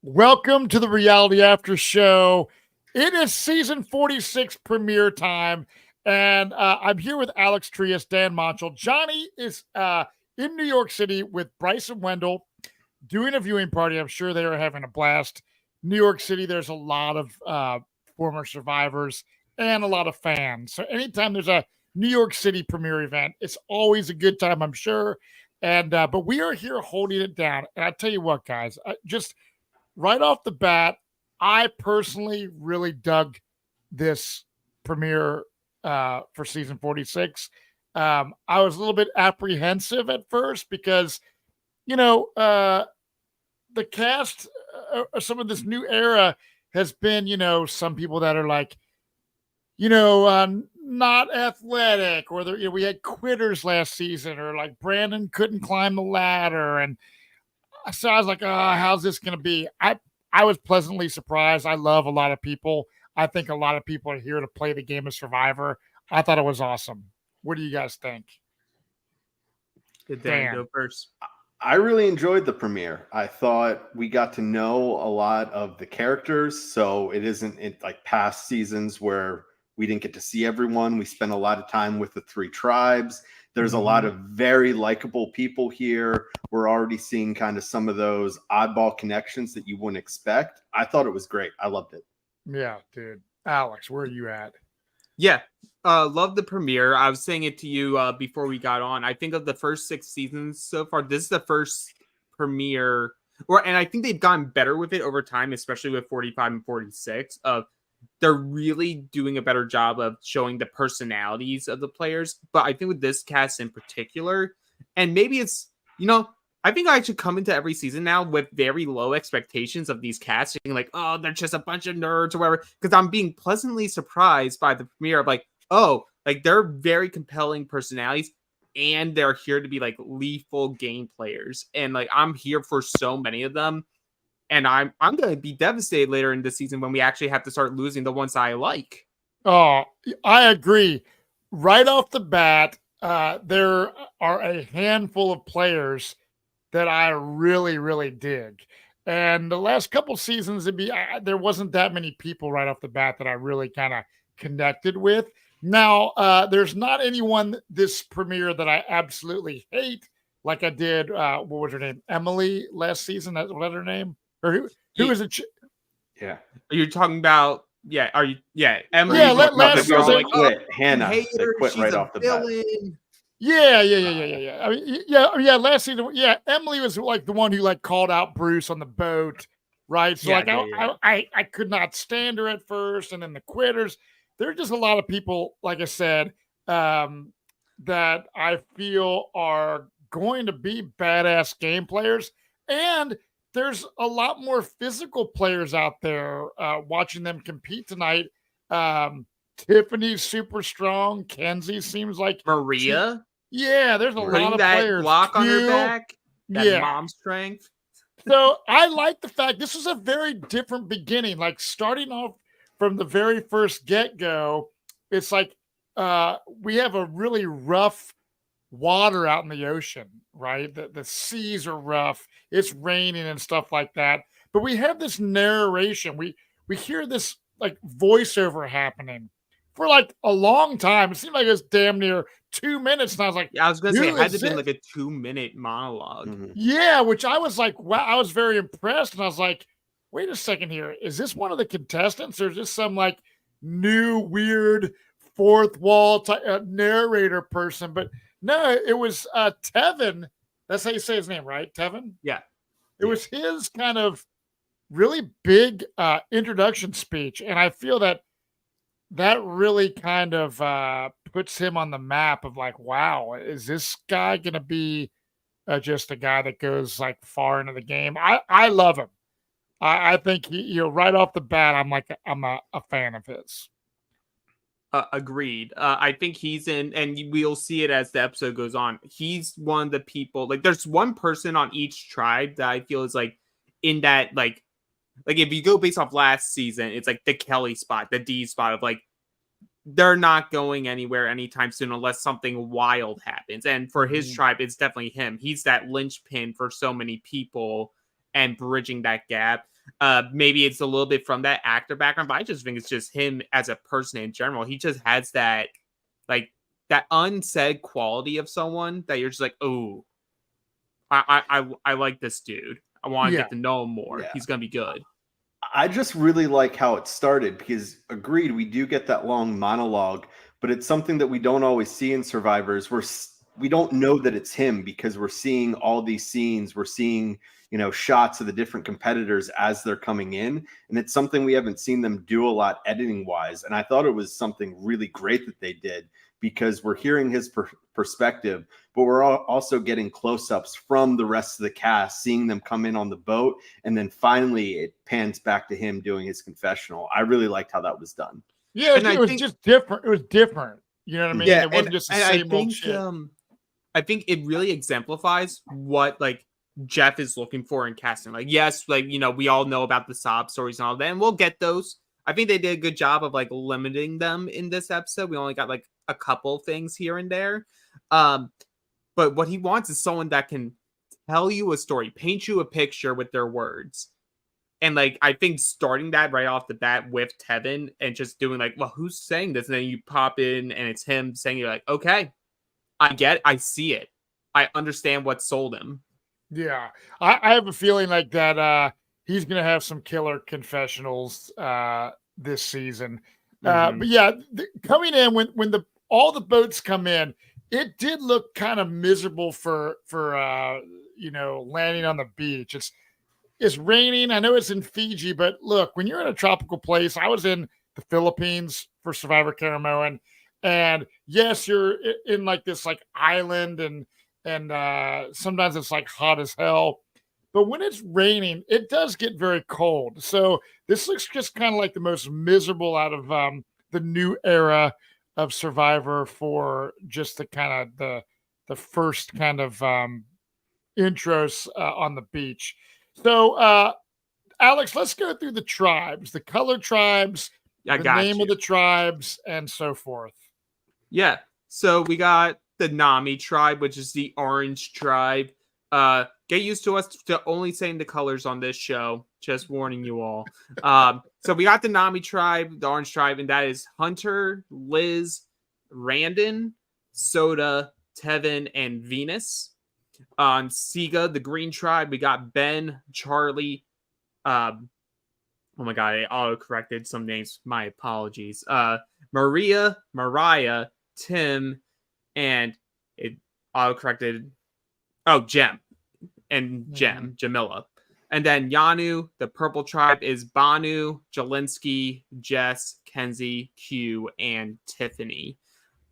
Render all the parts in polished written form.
Welcome to the Reality After Show. It is season 46 premiere time, and I'm here with Alex Trias Dan Montchal. Johnny is in New York City with Bryce and Wendell doing a viewing party. I'm sure they are having a blast. New York City, there's a lot of former survivors and a lot of fans. So anytime there's a New York City premiere event, it's always a good time, I'm sure. And but we are here holding it down. And I tell you what, guys, just right off the bat, I personally really dug this premiere for season 46. I was a little bit apprehensive at first because, the cast, some of this new era has been, some people that are like, not athletic, or we had quitters last season, or like Brandon couldn't climb the ladder, and so I was like, oh, how's this going to be? I was pleasantly surprised. I love a lot of people. I think a lot of people are here to play the game of Survivor. I thought it was awesome. What do you guys think? Good Dan, go first. I really enjoyed the premiere. I thought we got to know a lot of the characters, so it isn't like past seasons where we didn't get to see everyone. We spent a lot of time with the three tribes. There's a lot of very likable people here. We're already seeing kind of some of those oddball connections that you wouldn't expect. I thought it was great. I loved it. Yeah, dude. Alex, where are you at? Yeah, love the premiere. I was saying it to you before we got on. I think of the first 6 seasons so far, this is the first premiere, and I think they've gotten better with it over time, especially with 45 and 46. They're really doing a better job of showing the personalities of the players. But I think with this cast in particular, and maybe it's, I think I should come into every season now with very low expectations of these casts, being like, oh, they're just a bunch of nerds or whatever. Because I'm being pleasantly surprised by the premiere of like, oh, like they're very compelling personalities and they're here to be like lethal game players. And like, I'm here for so many of them. And I'm going to be devastated later in the season when we actually have to start losing the ones I like. Oh, I agree. Right off the bat, there are a handful of players that I really, really dig. And the last couple seasons, there wasn't that many people right off the bat that I really kind of connected with. Now, there's not anyone this premiere that I absolutely hate, like I did. What was her name? Emily last season. That's what her name. Or who was it? Yeah. Are you talking about? Yeah. Are you? Yeah. Emily. Yeah. Last season, like, quit. Hannah. They quit right off the bat. Yeah. I mean, yeah. Last season, yeah. Emily was like the one who like called out Bruce on the boat, right? So I could not stand her at first, and then the quitters. There are just a lot of people, like I said, that I feel are going to be badass game players, and there's a lot more physical players out there watching them compete tonight. Tiffany's super strong. Kenzie seems like Maria. There's a lot of that players. Block on her back. That mom strength. So I like the fact this was a very different beginning. Like starting off from the very first get-go, it's like we have a really rough water out in the ocean, right? The seas are rough. It's raining and stuff like that. But we have this narration. We hear this like voiceover happening for like a long time. It seemed like it was damn near 2 minutes. And I was like, I was going to say, it had to be like a 2-minute monologue. Mm-hmm. Yeah, which I was like, wow, I was very impressed. And I was like, wait a second here. Is this one of the contestants or is this some like new weird fourth wall type, narrator person? But no, it was Tevin. That's how you say his name, right? Tevin? Yeah. It was his kind of really big introduction speech. And I feel that really kind of puts him on the map of like, wow, is this guy going to be just a guy that goes like far into the game? I love him. I think right off the bat, I'm a fan of his. Agreed. I think he's in, and we'll see it as the episode goes on. He's one of the people, like there's one person on each tribe that I feel is like in that, like if you go based off last season, it's like the Kelly spot, the D spot of like, they're not going anywhere anytime soon unless something wild happens. And for his tribe, it's definitely him. He's that linchpin for so many people and bridging that gap. Maybe it's a little bit from that actor background, but I just think it's just him as a person in general. He just has that, like, that unsaid quality of someone that you're just like, oh, I like this dude. I want to Yeah. get to know him more. Yeah. He's gonna be good. I just really like how it started because, agreed, we do get that long monologue, but it's something that we don't always see in Survivors. We don't know that it's him because we're seeing all these scenes. We're seeing, shots of the different competitors as they're coming in, and it's something we haven't seen them do a lot editing wise. And I thought it was something really great that they did because we're hearing his perspective, but we're also getting close-ups from the rest of the cast, seeing them come in on the boat, and then finally it pans back to him doing his confessional. I really liked how that was done. Yeah, And it was just different. It was different. You know what I mean? Yeah, It wasn't just the same old shit. I think it really exemplifies what like Jeff is looking for in casting. Like, yes, like, we all know about the sob stories and all that, and we'll get those. I think they did a good job of like limiting them in this episode. We only got like a couple things here and there. But what he wants is someone that can tell you a story, paint you a picture with their words. And like, I think starting that right off the bat with Tevin and just doing like, well, who's saying this? And then you pop in and it's him saying, you're like, okay, I get it. I see it. I understand what sold him. Yeah. I have a feeling like that he's going to have some killer confessionals this season. But yeah, coming in when all the boats come in, it did look kind of miserable for landing on the beach. It's raining. I know it's in Fiji, but look, when you're in a tropical place, I was in the Philippines for Survivor Caramoan, and yes, you're in like this like island, and sometimes it's like hot as hell. But when it's raining, it does get very cold. So this looks just kind of like the most miserable out of the new era of Survivor for just the kind of the first kind of intros on the beach. So, Alex, let's go through the tribes, the color tribes, the name of the tribes, and so forth. Yeah. So we got the Nami tribe, which is the orange tribe. Get used to us to only saying the colors on this show. Just warning you all. So we got the Nami tribe, the orange tribe, and that is Hunter, Liz, Randon, Soda, Tevin, and Venus. On Siga, the green tribe, we got Ben, Charlie. Oh my god, I auto-corrected some names. My apologies. Maria, Mariah, Tim, and it auto-corrected. Oh, Jem. And Jamila. And then Yanu, the purple tribe, is Banu, Jelinski, Jess, Kenzie, Q, and Tiffany.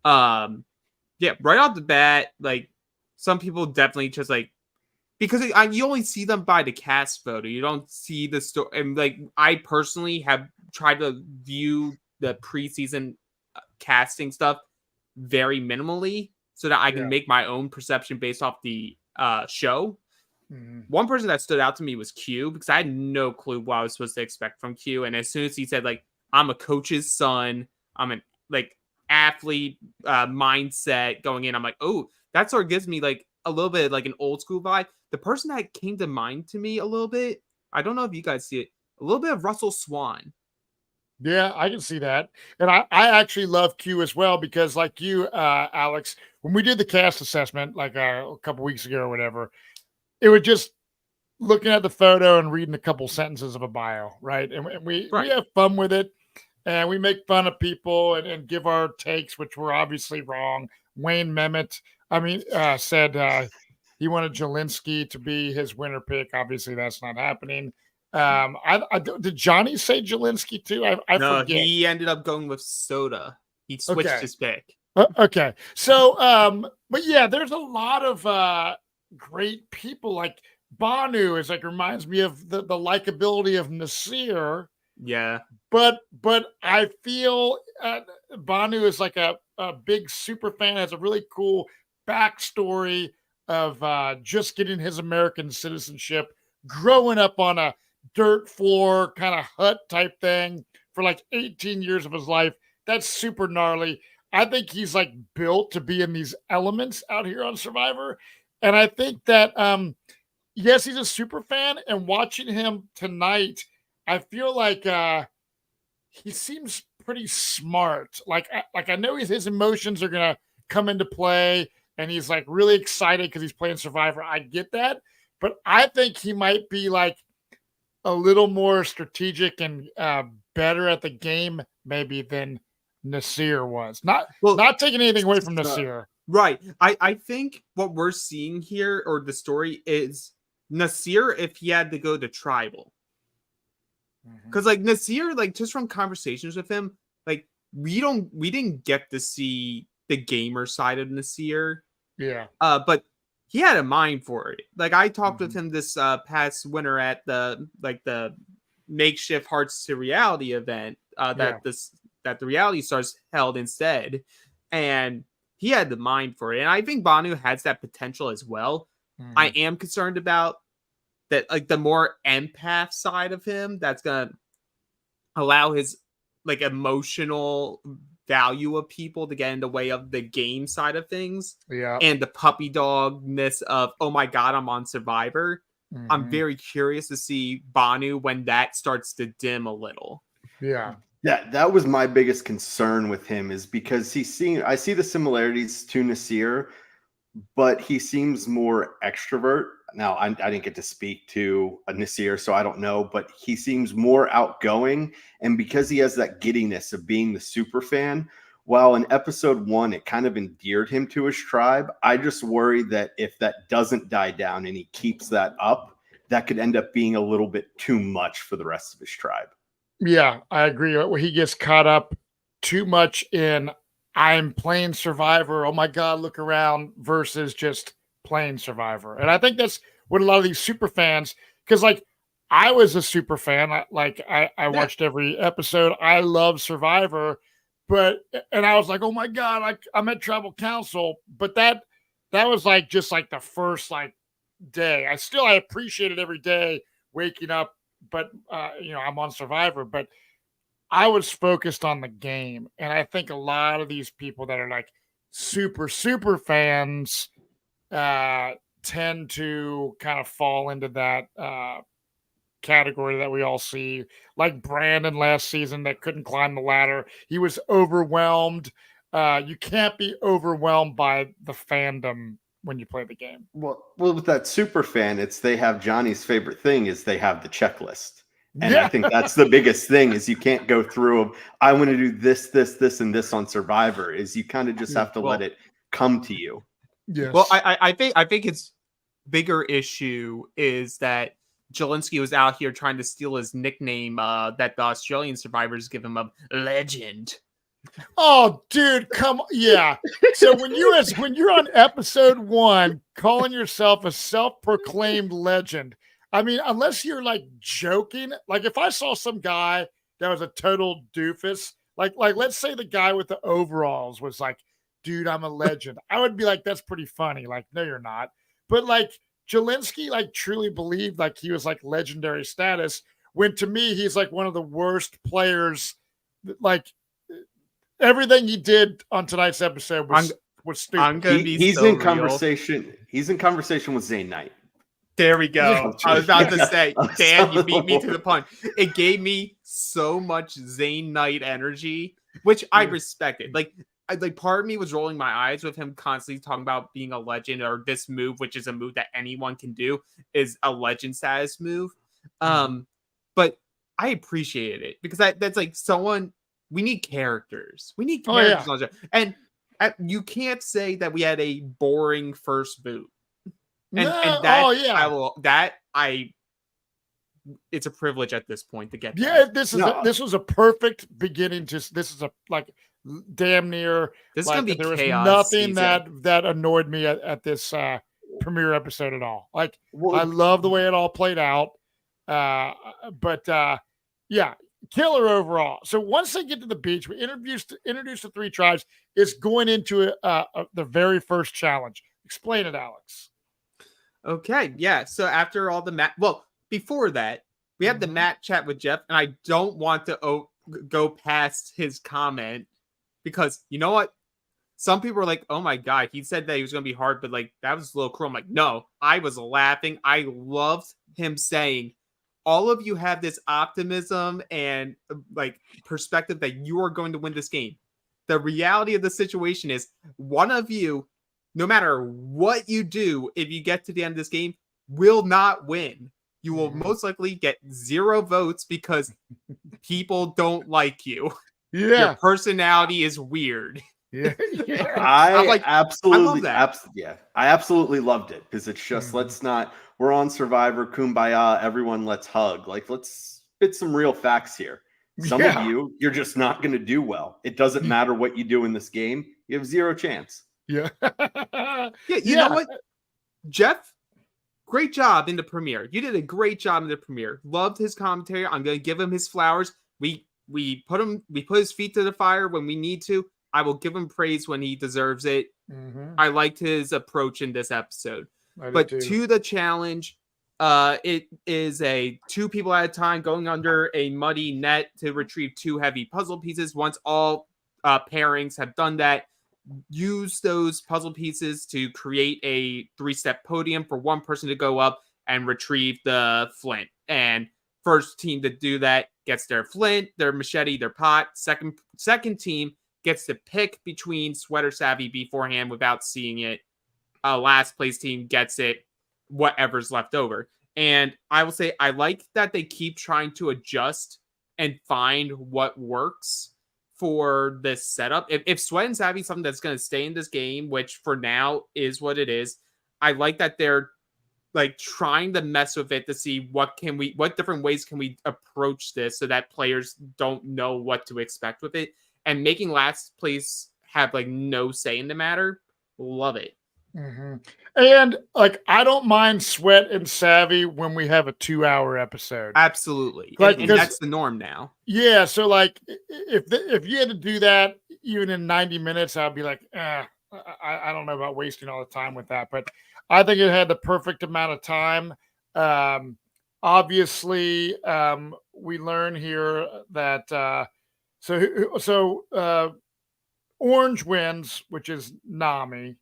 Yeah, right off the bat, like, some people definitely just like, because you only see them by the cast photo. You don't see the story. And like, I personally have tried to view the preseason casting stuff very minimally so that I can make my own perception based off the show. One person that stood out to me was Q, because I had no clue what I was supposed to expect from Q. And as soon as he said, like, I'm a coach's son, I'm an like athlete mindset going in, I'm like, oh, that sort of gives me like a little bit like an old school vibe. The person that came to mind to me a little bit, I don't know if you guys see it, a little bit of Russell Swan. Yeah, I can see that. And I actually love Q as well, because like you, Alex, when we did the cast assessment like a couple weeks ago or whatever, it was just looking at the photo and reading a couple sentences of a bio, right? And we have fun with it, and we make fun of people and give our takes, which were obviously wrong. Wayne Mehmet, said he wanted Jelinski to be his winner pick. Obviously, that's not happening. Did Johnny say Jelinski too? I no, forget. He ended up going with Soda. He switched his pick. Okay. So, but yeah, there's a lot of great people. Like Banu is like, reminds me of the likability of Nasir. Yeah. But I feel Banu is like a big super fan, has a really cool backstory of just getting his American citizenship, growing up on a dirt floor kind of hut type thing for like 18 years of his life. That's super gnarly. I think he's like built to be in these elements out here on Survivor. And I think that, yes, he's a super fan, and watching him tonight I feel like he seems pretty smart. Like I know his emotions are gonna come into play, and he's like really excited because he's playing Survivor. I get that, but I think he might be like a little more strategic and better at the game maybe than Nasir was. Not taking anything away from Nasir. Right. I think what we're seeing here, or the story, is Nasir if he had to go to tribal. Because like Nasir, like just from conversations with him, like we didn't get to see the gamer side of Nasir. Yeah. But he had a mind for it. Like I talked with him this past winter at the makeshift Hearts to Reality event that the Reality Stars held instead, and he had the mind for it. And I think Banu has that potential as well. I am concerned about that, like the more empath side of him that's gonna allow his like emotional value of people to get in the way of the game side of things. Yeah. And the puppy dogness of, oh my God, I'm on Survivor. I'm very curious to see Banu when that starts to dim a little. Yeah. That was my biggest concern with him, is because I see the similarities to Nasir, but he seems more extrovert. Now, I didn't get to speak to a Nasir, so I don't know, but he seems more outgoing. And because he has that giddiness of being the super fan, while in episode 1, it kind of endeared him to his tribe, I just worry that if that doesn't die down and he keeps that up, that could end up being a little bit too much for the rest of his tribe. Yeah, I agree. He gets caught up too much in I'm playing Survivor. Oh my God, look around versus just playing Survivor. And I think that's what a lot of these super fans, because like I was a super fan. I watched every episode. I love Survivor, and I was like, oh my God, I'm at Tribal Council. But that was like just like the first like day. I appreciate it every day waking up, but I'm on Survivor, but I was focused on the game. And I think a lot of these people that are like super, super fans tend to kind of fall into that category that we all see, like Brandon last season that couldn't climb the ladder. He was overwhelmed. You can't be overwhelmed by the fandom when you play the game. Well, with that super fan, they have Johnny's favorite thing is they have the checklist. And I think that's the biggest thing is you can't go through them. I want to do this, this, this, and this on Survivor. Is you kind of just have to let it come to you. Yes. Well, I think its bigger issue is that Jelinski was out here trying to steal his nickname that the Australian survivors give him of legend. Oh, dude, come on. Yeah. So when you're on episode 1 calling yourself a self-proclaimed legend, I mean, unless you're like joking, like if I saw some guy that was a total doofus, like let's say the guy with the overalls was like, dude, I'm a legend. I would be like, that's pretty funny. Like, no, you're not. But like Jelinski like truly believed like he was like legendary status, when to me he's like one of the worst players. Like everything he did on tonight's episode was stupid. He's in conversation. He's in conversation with Zane Knight. There we go. I was about to say, Dan, you beat me to the punch. It gave me so much Zane Knight energy, which I respected. Like part of me was rolling my eyes with him constantly talking about being a legend, or this move, which is a move that anyone can do, is a legend status move. But I appreciated it because that's like someone. We need characters. We need characters on the show. And you can't say that we had a boring first boot. And it's a privilege at this point to get. Yeah, this was a perfect beginning. This is a like damn near. This is gonna be there chaos. Was nothing that annoyed me at this premiere episode at all. Like I love the way it all played out. But killer overall. So once they get to the beach, we introduce the 3 tribes. It's going into the very first challenge. Explain it, Alex. Okay, yeah. So after all before that, we have the Matt chat with Jeff, and I don't want to go past his comment because you know what? Some people are like, "Oh my God, he said that he was going to be hard, but like that was a little cruel." I'm like, no, I was laughing. I loved him saying, all of you have this optimism and like perspective that you are going to win this game. The reality of the situation is one of you, no matter what you do, if you get to the end of this game, will not win. You will most likely get 0 votes because people don't like you. Yeah. Your personality is weird. Yeah. I absolutely I absolutely loved it because it's just we're on Survivor, kumbaya, everyone let's hug. Like, let's spit some real facts here. Some of you're just not going to do well. It doesn't matter what you do in this game. You have 0 chance. Yeah. You know what, Jeff? Great job in the premiere. You did a great job in the premiere. Loved his commentary. I'm going to give him his flowers. We put his feet to the fire when we need to. I will give him praise when he deserves it. I liked his approach in this episode. But to the challenge, it is a 2 people at a time going under a muddy net to retrieve 2 heavy puzzle pieces. Once all pairings have done that, use those puzzle pieces to create a 3-step podium for one person to go up and retrieve the flint. And first team to do that gets their flint, their machete, their pot. Second team gets to pick between Sweater Savvy beforehand without seeing it. Last place team gets it, whatever's left over. And I will say I like that they keep trying to adjust and find what works for this setup. If Sweat and Savvy is something that's going to stay in this game, which for now is what it is, I like that they're like trying to mess with it to see what different ways can we approach this so that players don't know what to expect with it, and making last place have like no say in the matter. Love it. And like, I don't mind Sweat and Savvy when we have a 2-hour episode. Absolutely. Like, and that's the norm now. Yeah. So like, if you had to do that even in 90 minutes, I'd be like, I don't know about wasting all the time with that. But I think it had the perfect amount of time. Obviously, we learn here that Orange wins, which is Nami.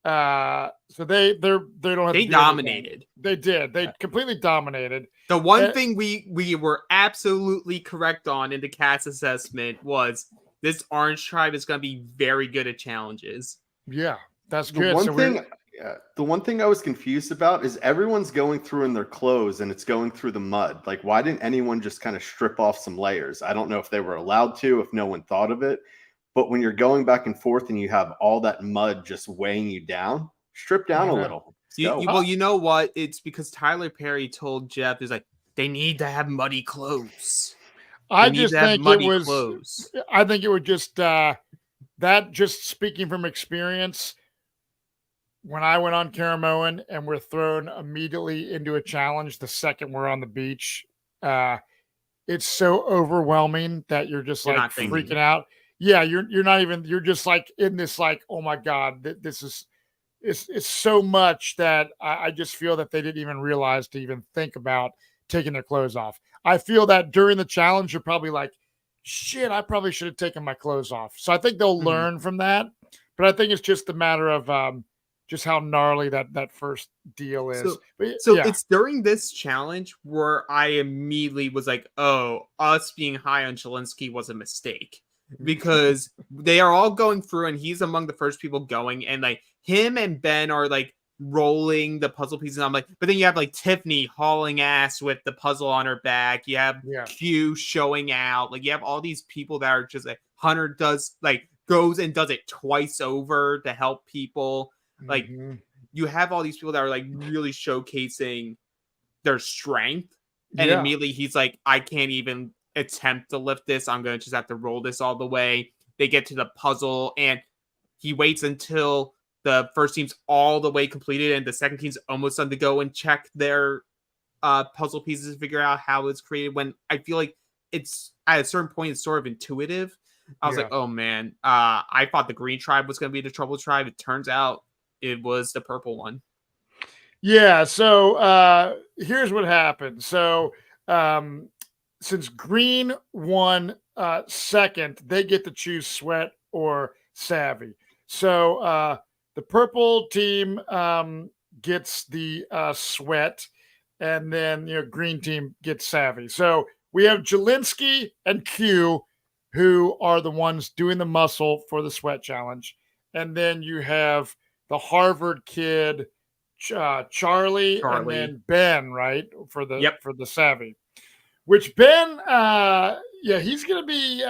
So they don't have they dominated. They did. They completely dominated. The one thing we were absolutely correct on in the cast assessment was this Orange tribe is going to be very good at challenges. Yeah, that's good. The one thing I was confused about is everyone's going through in their clothes and it's going through the mud. Like, why didn't anyone just kind of strip off some layers? I don't know if they were allowed to, if no one thought of it. But when you're going back and forth and you have all that mud just weighing you down, strip down a little. Well, you know what? It's because Tyler Perry told Jeff, is like, they need to have muddy clothes. I think it would just, that just speaking from experience, when I went on Caramoan and we're thrown immediately into a challenge the second we're on the beach, it's so overwhelming that you're just like freaking out. Yeah, you're not even, you're just like in this like, oh my God, this is, it's so much that I just feel that they didn't even realize to even think about taking their clothes off. I feel that during the challenge, you're probably like, shit, I probably should have taken my clothes off. So I think they'll learn from that. But I think it's just a matter of just how gnarly that first deal is. So it's during this challenge where I immediately was like, oh, us being high on Jelinski was a mistake. Because they are all going through and he's among the first people going, and like him and Ben are like rolling the puzzle pieces. I'm like, but then you have like Tiffany hauling ass with the puzzle on her back. You have Q showing out. Like you have all these people that are just like, Hunter goes and does it twice over to help people. Like you have all these people that are like really showcasing their strength. And immediately he's like, I can't even attempt to lift this. I'm going to just have to roll this all the way. They get to the puzzle and he waits until the first team's all the way completed and the second team's almost done to go and check their puzzle pieces to figure out how it's created, when I feel like it's at a certain point it's sort of intuitive. I was like, oh man, I thought the green tribe was going to be the trouble tribe. It turns out it was the purple one. Yeah, so here's what happened. So since green won second, they get to choose Sweat or Savvy. So the purple team gets the Sweat. and then green team gets savvy. So we have Jelinski and Q, who are the ones doing the muscle for the sweat challenge, and then you have the Harvard kid, Charlie, and then Ben, right, for the savvy. Which Ben, he's going to be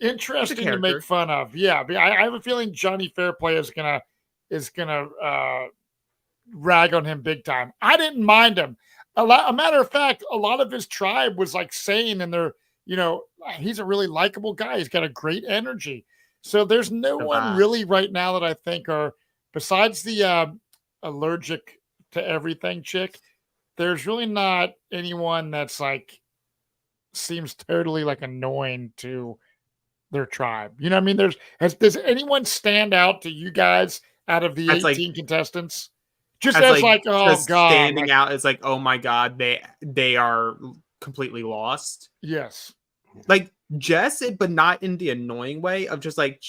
interesting to make fun of. Yeah, I have a feeling Johnny Fairplay is gonna rag on him big time. I didn't mind him. A matter of fact, a lot of his tribe was like saying, and they're, he's a really likable guy. He's got a great energy. So there's no one really right now that I think are, besides the allergic to everything chick, there's really not anyone that's like seems totally like annoying to their tribe. You know what I mean? Does anyone stand out to you guys out of the 18 contestants? Just as oh just God, standing out as like, oh my God, they are completely lost. Yes. Like Jess, but not in the annoying way of just like,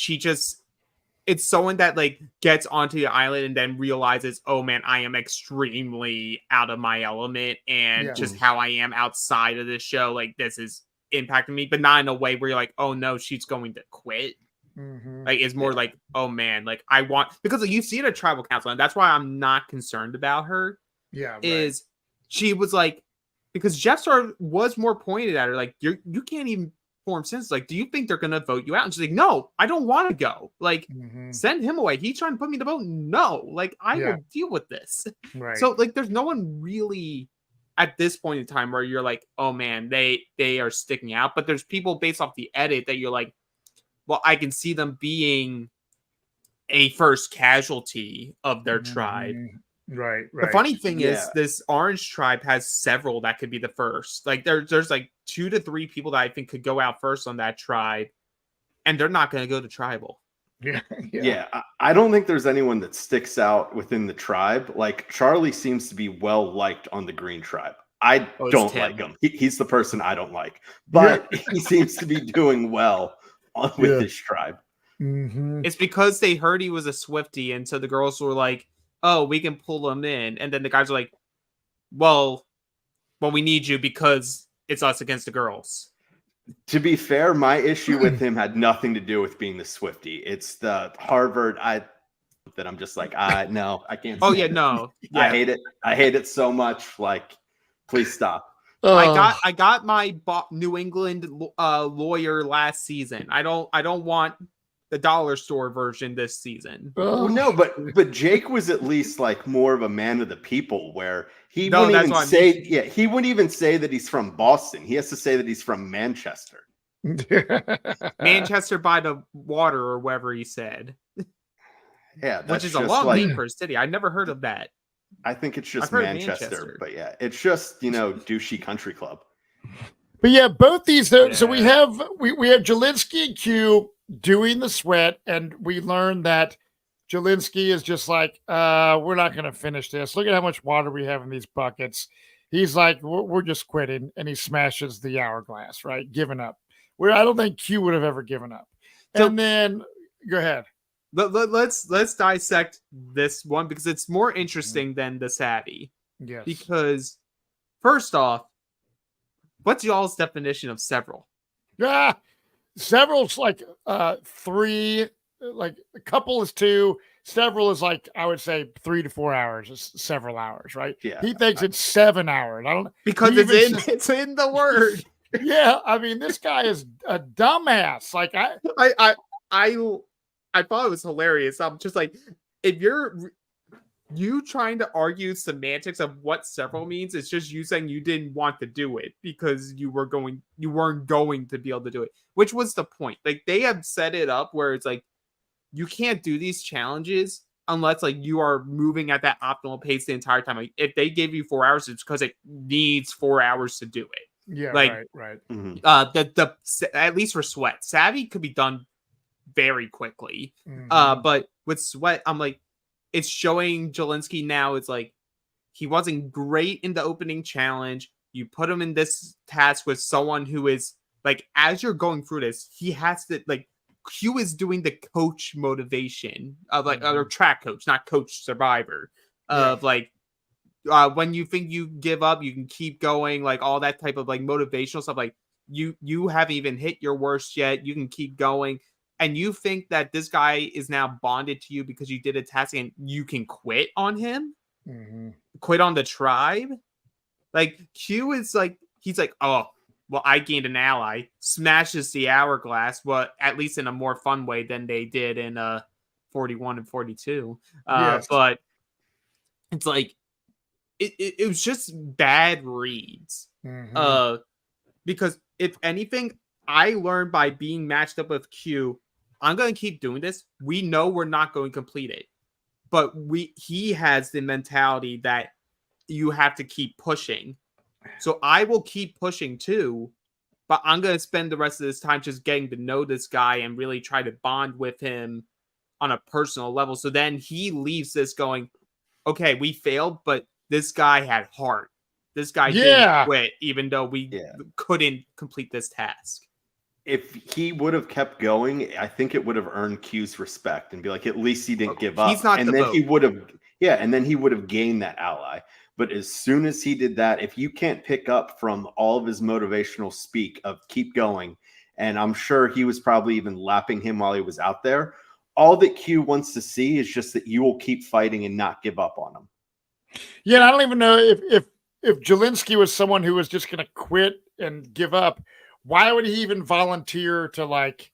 it's someone that like gets onto the island and then realizes, oh man, I am extremely out of my element, and just how I am outside of this show, like this is impacting me, but not in a way where you're like, oh no, she's going to quit. Like it's more like, oh man, like I want, because like, you see it at tribal council, and that's why I'm not concerned about her. Yeah, is she was like, because Jeff Star was more pointed at her, like you can't even form sense. Like, do you think they're gonna vote you out? And she's like, no, I don't want to go. Like, send him away. He's trying to put me in the vote. No, like I will deal with this. Right. So like, there's no one really at this point in time where you're like, oh man, they are sticking out. But there's people based off the edit that you're like, well, I can see them being a first casualty of their tribe. Right. The funny thing is, this orange tribe has several that could be the first. Like there's like 2 to 3 people that I think could go out first on that tribe, and they're not going to go to tribal. Yeah. I don't think there's anyone that sticks out within the tribe. Like Charlie seems to be well liked on the green tribe. I don't like him. He's the person I don't like, but he seems to be doing well with this tribe. It's because they heard he was a Swiftie, and so the girls were like, oh, we can pull him in. And then the guys are like, well, we need you because it's us against the girls. To be fair, my issue with him had nothing to do with being the Swiftie. It's the Harvard that I'm just like, no, I can't. Oh, yeah, no. Yeah. I hate it. I hate it so much. Like, please stop. I got my New England lawyer last season. I don't want the dollar store version this season. Well, no, but Jake was at least like more of a man of the people, where he wouldn't even say, he wouldn't even say that he's from Boston. He has to say that he's from Manchester. Manchester by the water, or wherever he said. Yeah, which is a long name for a city. I never heard of that. I think it's just Manchester, but yeah, it's just douchey country club. But yeah, both these. So we have Jelinski and Q doing the sweat, and we learned that Jelinski is just like, we're not going to finish this. Look at how much water we have in these buckets. He's like, we're just quitting, and he smashes the hourglass, right? Giving up. Where I don't think Q would have ever given up. And then go ahead. Let's dissect this one, because it's more interesting than the savvy. Yes. Because first off, what's y'all's definition of several? Several's like 3, like a couple is 2. Several is like, I would say 3 to 4 hours. It's several hours, right? Yeah. He thinks it's 7 hours. I don't, because it's in the word. Yeah, I mean, this guy is a dumbass. Like I thought it was hilarious. I'm just like, if you trying to argue semantics of what several means, it's just you saying you didn't want to do it because you weren't going to be able to do it, which was the point. Like, they have set it up where it's like, you can't do these challenges unless like you are moving at that optimal pace the entire time. Like, if they give you 4 hours, it's because it needs 4 hours to do it. Yeah, like, right. Mm-hmm. The at least for sweat, savvy could be done very quickly. But with sweat, I'm like, it's showing Jelinski now. It's like, he wasn't great in the opening challenge. You put him in this task with someone who is like, as you're going through this, he has to like, Q is doing the coach motivation of like, or track coach, not coach survivor, of like, when you think you give up, you can keep going, like all that type of like motivational stuff. Like you haven't even hit your worst yet. You can keep going. And you think that this guy is now bonded to you because you did a task and you can quit on him, quit on the tribe. Like Q is like, he's like, oh, well, I gained an ally, smashes the hourglass, but at least in a more fun way than they did in 41 and 42. Yes. But it's like, it was just bad reads. Because if anything, I learned by being matched up with Q, I'm going to keep doing this. We know we're not going to complete it, but he has the mentality that you have to keep pushing. So I will keep pushing too, but I'm going to spend the rest of this time just getting to know this guy and really try to bond with him on a personal level. So then he leaves this going, okay, we failed, but this guy had heart. This guy didn't quit, even though we couldn't complete this task. If he would have kept going, I think it would have earned Q's respect and be like, at least he didn't give up. He's not and the then vote. he would have, and then he would have gained that ally. But as soon as he did that, if you can't pick up from all of his motivational speak of keep going, and I'm sure he was probably even lapping him while he was out there, all that Q wants to see is just that you will keep fighting and not give up on him. Yeah, and I don't even know if Jelinski was someone who was just going to quit and give up. Why would he even volunteer to like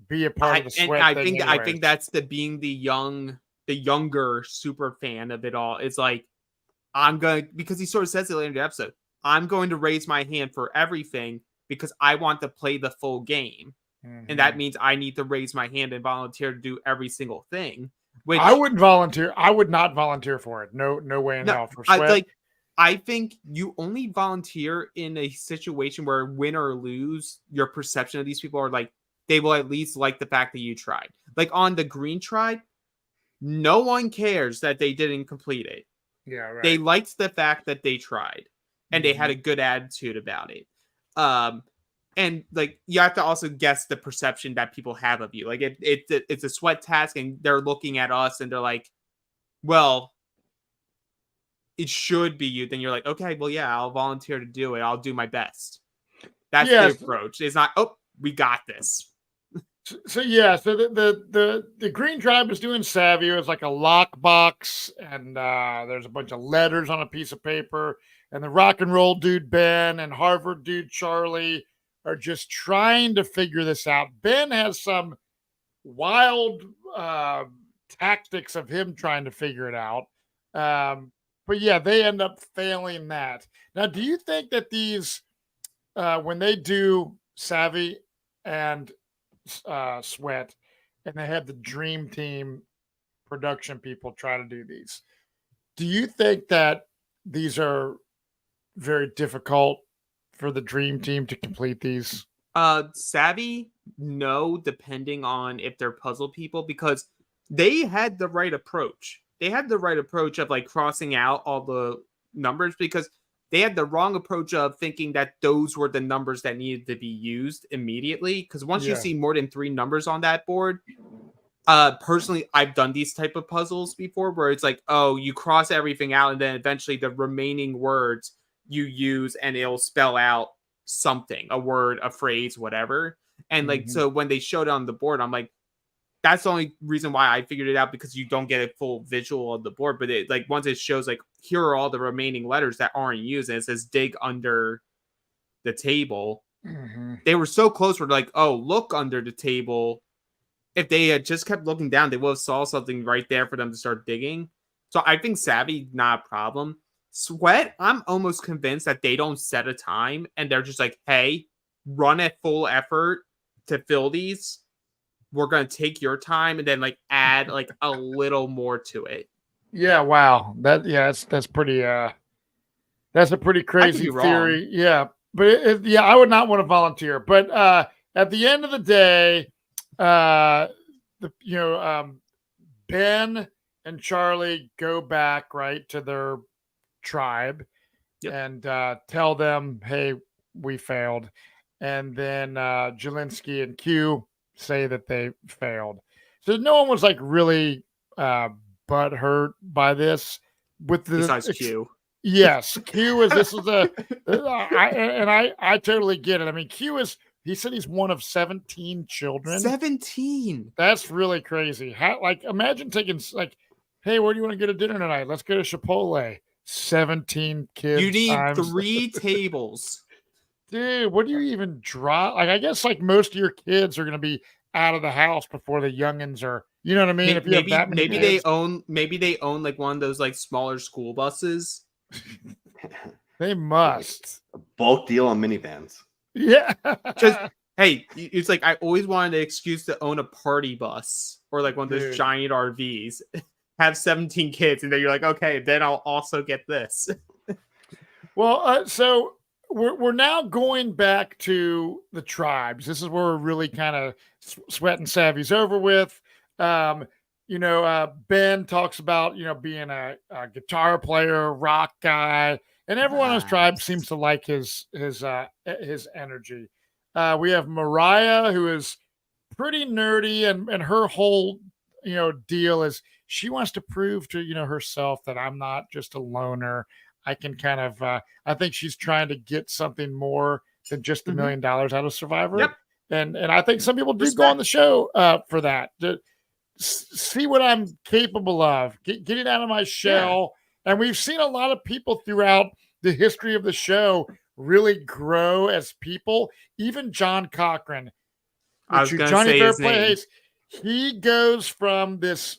be a part of the sweat? I think that's being the younger super fan of it all. It's like, because he sort of says it later in the episode, I'm going to raise my hand for everything because I want to play the full game. And that means I need to raise my hand and volunteer to do every single thing. Which I wouldn't volunteer. I would not volunteer for it. No way in hell for sweat. I think you only volunteer in a situation where win or lose, your perception of these people are like, they will at least like the fact that you tried. Like on the green tribe, no one cares that they didn't complete it. Yeah, right. They liked the fact that they tried and they had a good attitude about it. And like, you have to also guess the perception that people have of you. Like it's a sweat task and they're looking at us and they're like, well, it should be you. Then you're like, okay, well, yeah, I'll volunteer to do it. I'll do my best. That's the approach. It's not, oh, we got this. So the green tribe is doing Savvy. It's like a lockbox, and there's a bunch of letters on a piece of paper. And the rock and roll dude Ben and Harvard dude Charlie are just trying to figure this out. Ben has some wild tactics of him trying to figure it out. But yeah, they end up failing that. Now, do you think that these, when they do Savvy and Sweat, and they have the Dream Team production people try to do these, do you think that these are very difficult for the Dream Team to complete these? Savvy, no, depending on if they're puzzle people, because they had the right approach. They had the right approach of like crossing out all the numbers, because they had the wrong approach of thinking that those were the numbers that needed to be used immediately. Because once you see more than 3 numbers on that board, personally, I've done these type of puzzles before where it's like, oh, you cross everything out and then eventually the remaining words you use and it'll spell out something, a word, a phrase, whatever. And like, so when they showed it on the board, I'm like, that's the only reason why I figured it out, because you don't get a full visual of the board. But it, like, once it shows like, here are all the remaining letters that aren't used, and it says dig under the table. They were so close. We're like, oh, look under the table. If they had just kept looking down, they would have saw something right there for them to start digging. So I think Savvy, not a problem. Sweat, I'm almost convinced that they don't set a time and they're just like, hey, run at full effort to fill these. We're going to take your time and then like add like a little more to it. Yeah. Wow. That's pretty, that's a pretty crazy theory. Yeah. But I would not want to volunteer, but, at the end of the day, Ben and Charlie go back right to their tribe and, tell them, hey, we failed. And then, Jelinski and Q say that they failed. So no one was like really butthurt by this. with the Besides Q. Yes, Q is. This is I totally get it. I mean, Q is. He said he's one of 17 children. 17. That's really crazy. How, like, imagine taking like, hey, where do you want to go to dinner tonight? Let's go to Chipotle. 17 kids. You need times. 3 tables. Dude, what do you even draw? Like, I guess like most of your kids are going to be out of the house before the youngins are. You know what I mean? If you have that many kids. Maybe they own like one of those like smaller school buses. They must. A bulk deal on minivans. Yeah. Just hey, it's like I always wanted an excuse to own a party bus or like one of those Dude. giant RVs. Have 17 kids, and then you're like, okay, then I'll also get this. Well, so we're now going back to the tribes. This is where we're really kind of sweating Savvy's over with. Ben talks about being a guitar player, rock guy, and everyone on his tribe seems to like his energy. We have Mariah, who is pretty nerdy, and her whole deal is she wants to prove to herself that I'm not just a loner. I can kind of I think she's trying to get something more than just $1 million out of Survivor. Yep. And I think some people do go on the show for that. See what I'm capable of, getting out of my shell. Yeah. And we've seen a lot of people throughout the history of the show really grow as people. Even John Cochran, Johnny Fairplace, he goes from this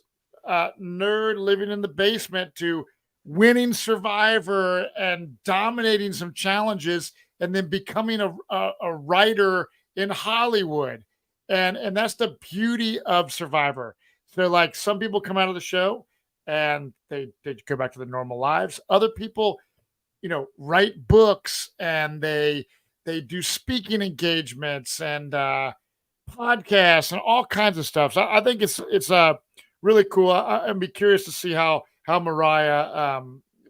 nerd living in the basement to winning Survivor and dominating some challenges, and then becoming a writer in Hollywood. And that's the beauty of Survivor. So like some people come out of the show and they go back to their normal lives. Other people, write books and they do speaking engagements and podcasts and all kinds of stuff. So I think it's really cool. I'd be curious to see how Mariah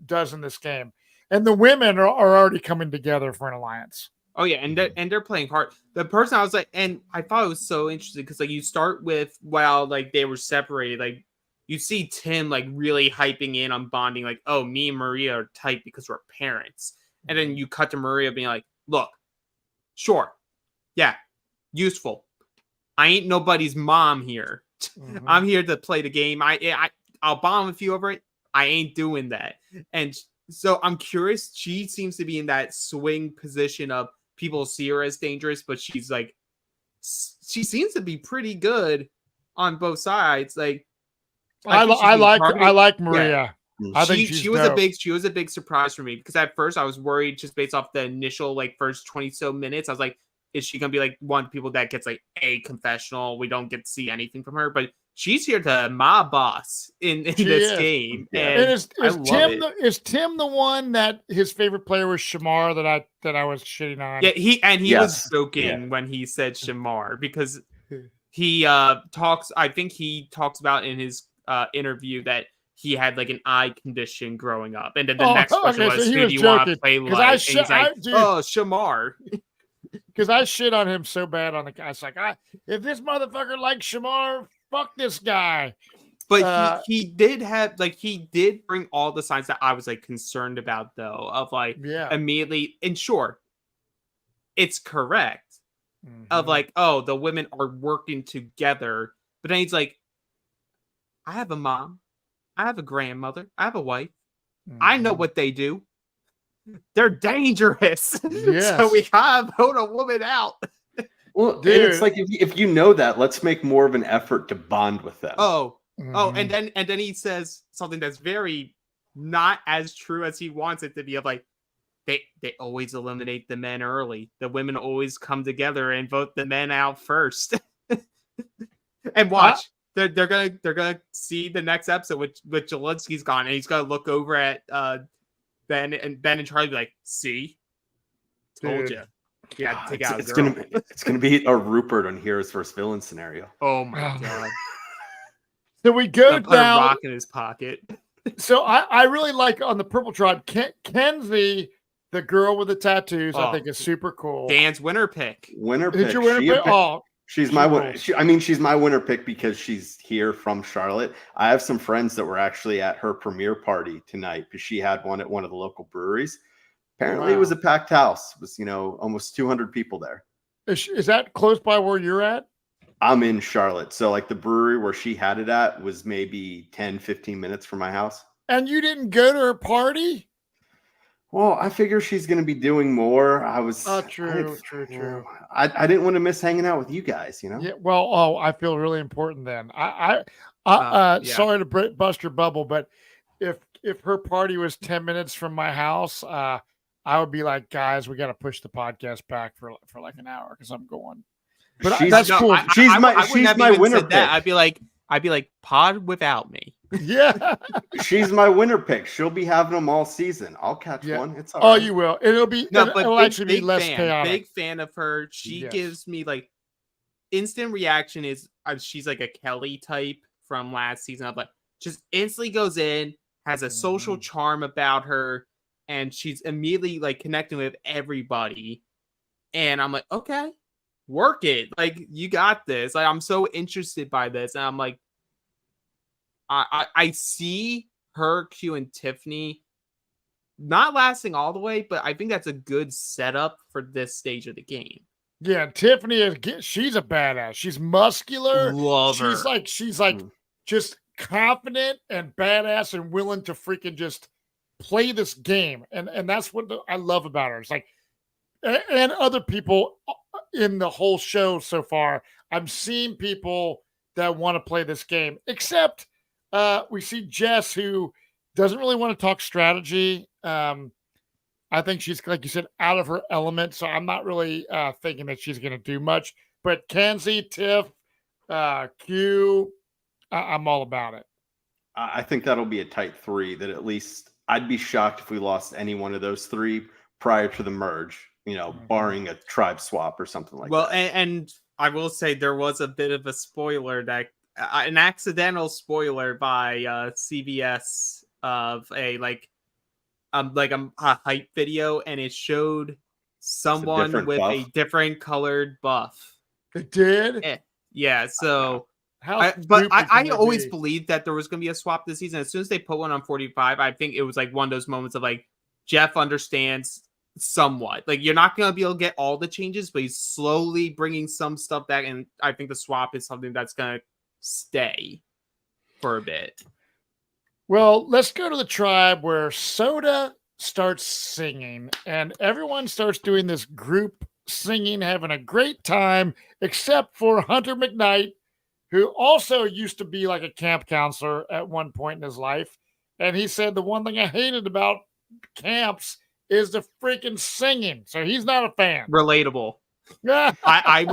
does in this game. And the women are already coming together for an alliance. Oh yeah, and they're playing hard. The person I was like, and I thought it was so interesting because like you start with while like they were separated, like you see Tim like really hyping in on bonding, like, oh, me and Maria are tight because we're parents. And then you cut to Maria being like, look, sure, yeah, useful. I ain't nobody's mom here. Mm-hmm. I'm here to play the game. I'll bomb a few over it. I ain't doing that. And so I'm curious. She seems to be in that swing position of people see her as dangerous, but she seems to be pretty good on both sides. Like I like Maria. Yeah. I think she was a big surprise for me because at first I was worried just based off the initial like first 20 so minutes. I was like, is she gonna be like one of the people that gets like a confessional? We don't get to see anything from her, but she's here to mob boss in this game. Yeah. And is Tim the one that his favorite player was Shamar that I was shitting on? Yeah, he was joking when he said Shamar because he talks about in his interview that he had like an eye condition growing up, and then the next question was, who do you want to play like? And he's like, Shamar. Because I shit on him so bad on the guy. It's like, if this motherfucker likes Shamar, fuck this guy. But he did bring all the signs that I was like concerned about though, of like immediately, and sure, it's correct. Mm-hmm. Of like, oh, the women are working together. But then he's like, I have a mom, I have a grandmother, I have a wife. Mm-hmm. I know what they do. They're dangerous. Yes. So we gotta vote a woman out. Well, dude, it's like if you know that, let's make more of an effort to bond with them. And then he says something that's very not as true as he wants it to be. Of like, they always eliminate the men early. The women always come together and vote the men out first. And watch, they're gonna see the next episode with Jelinski's gone, and he's gonna look over at Ben and Charlie be like, see, told you. Yeah, take out. It's gonna be a Rupert on Heroes vs. Villains scenario. Oh my god! So we go down. Put a rock in his pocket. So I really like on the Purple Tribe, Kenzie, the girl with the tattoos. I think is super cool. Dan's winner pick. Winner pick. Did your winner pick? She's my winner. She's my winner pick because she's here from Charlotte. I have some friends that were actually at her premiere party tonight because she had one at one of the local breweries. Apparently, It was a packed house. It was, almost 200 people there. Is that close by where you're at? I'm in Charlotte. So like the brewery where she had it at was maybe 10, 15 minutes from my house. And you didn't go to her party? Well, I figure she's going to be doing more. True. I didn't want to miss hanging out with you guys, Yeah. Well, I feel really important then. Sorry to bust your bubble, but if her party was 10 minutes from my house, I would be like, guys, we got to push the podcast back for like an hour because I'm going. But that's cool. She's my winner pick. I'd be like, pod without me. Yeah. She's my winner pick. She'll be having them all season. I'll catch one. It's all right. You will. It'll actually be less chaotic. Big fan of her. She gives me like instant reaction is she's like a Kelly type from last season. I'm like, just instantly goes in, has a social charm about her, and she's immediately like connecting with everybody. And I'm like, okay, work it. Like, you got this. Like, I'm so interested by this. And I'm like, I see her, Q, and Tiffany not lasting all the way, but I think that's a good setup for this stage of the game. Yeah, Tiffany she's a badass. She's muscular. Love her. She's like just confident and badass and willing to freaking just play this game. And that's what I love about her. It's like, and other people in the whole show so far, I'm seeing people that want to play this game, except we see Jess, who doesn't really want to talk strategy. I think she's, like you said, out of her element. So I'm not really thinking that she's going to do much. But Kenzie, Tiff, Q, I'm all about it. I think that'll be a tight three. That at least I'd be shocked if we lost any one of those three prior to the merge. Barring a tribe swap or something like that. Well, and I will say there was a bit of a spoiler that. An accidental spoiler by CBS of a hype video, and it showed someone with a different colored buff. It did? Yeah, so I always believed that there was going to be a swap this season. As soon as they put one on 45, I think it was like one of those moments of like, Jeff understands somewhat. Like, you're not going to be able to get all the changes, but he's slowly bringing some stuff back, and I think the swap is something that's going to stay for a bit. Well, let's go to the tribe where Soda starts singing and everyone starts doing this group singing, having a great time, except for Hunter McKnight, who also used to be like a camp counselor at one point in his life. And he said, the one thing I hated about camps is the freaking singing. So he's not a fan. Relatable. I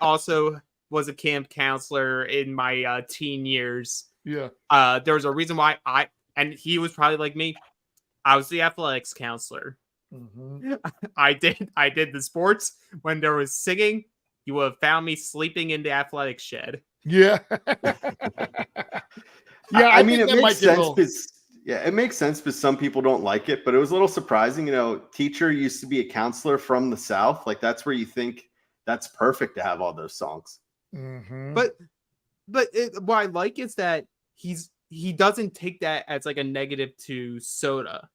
also was a camp counselor in my teen years. Yeah. There was a reason why and he was probably like me. I was the athletics counselor. Mm-hmm. I did the sports. When there was singing, you would have found me sleeping in the athletics shed. Yeah. Yeah, I mean, it makes sense because it makes sense because some people don't like it, but it was a little surprising. Teacher used to be a counselor from the South. Like, that's where you think that's perfect to have all those songs. Mm-hmm. But what I like is that he doesn't take that as like a negative to Soda.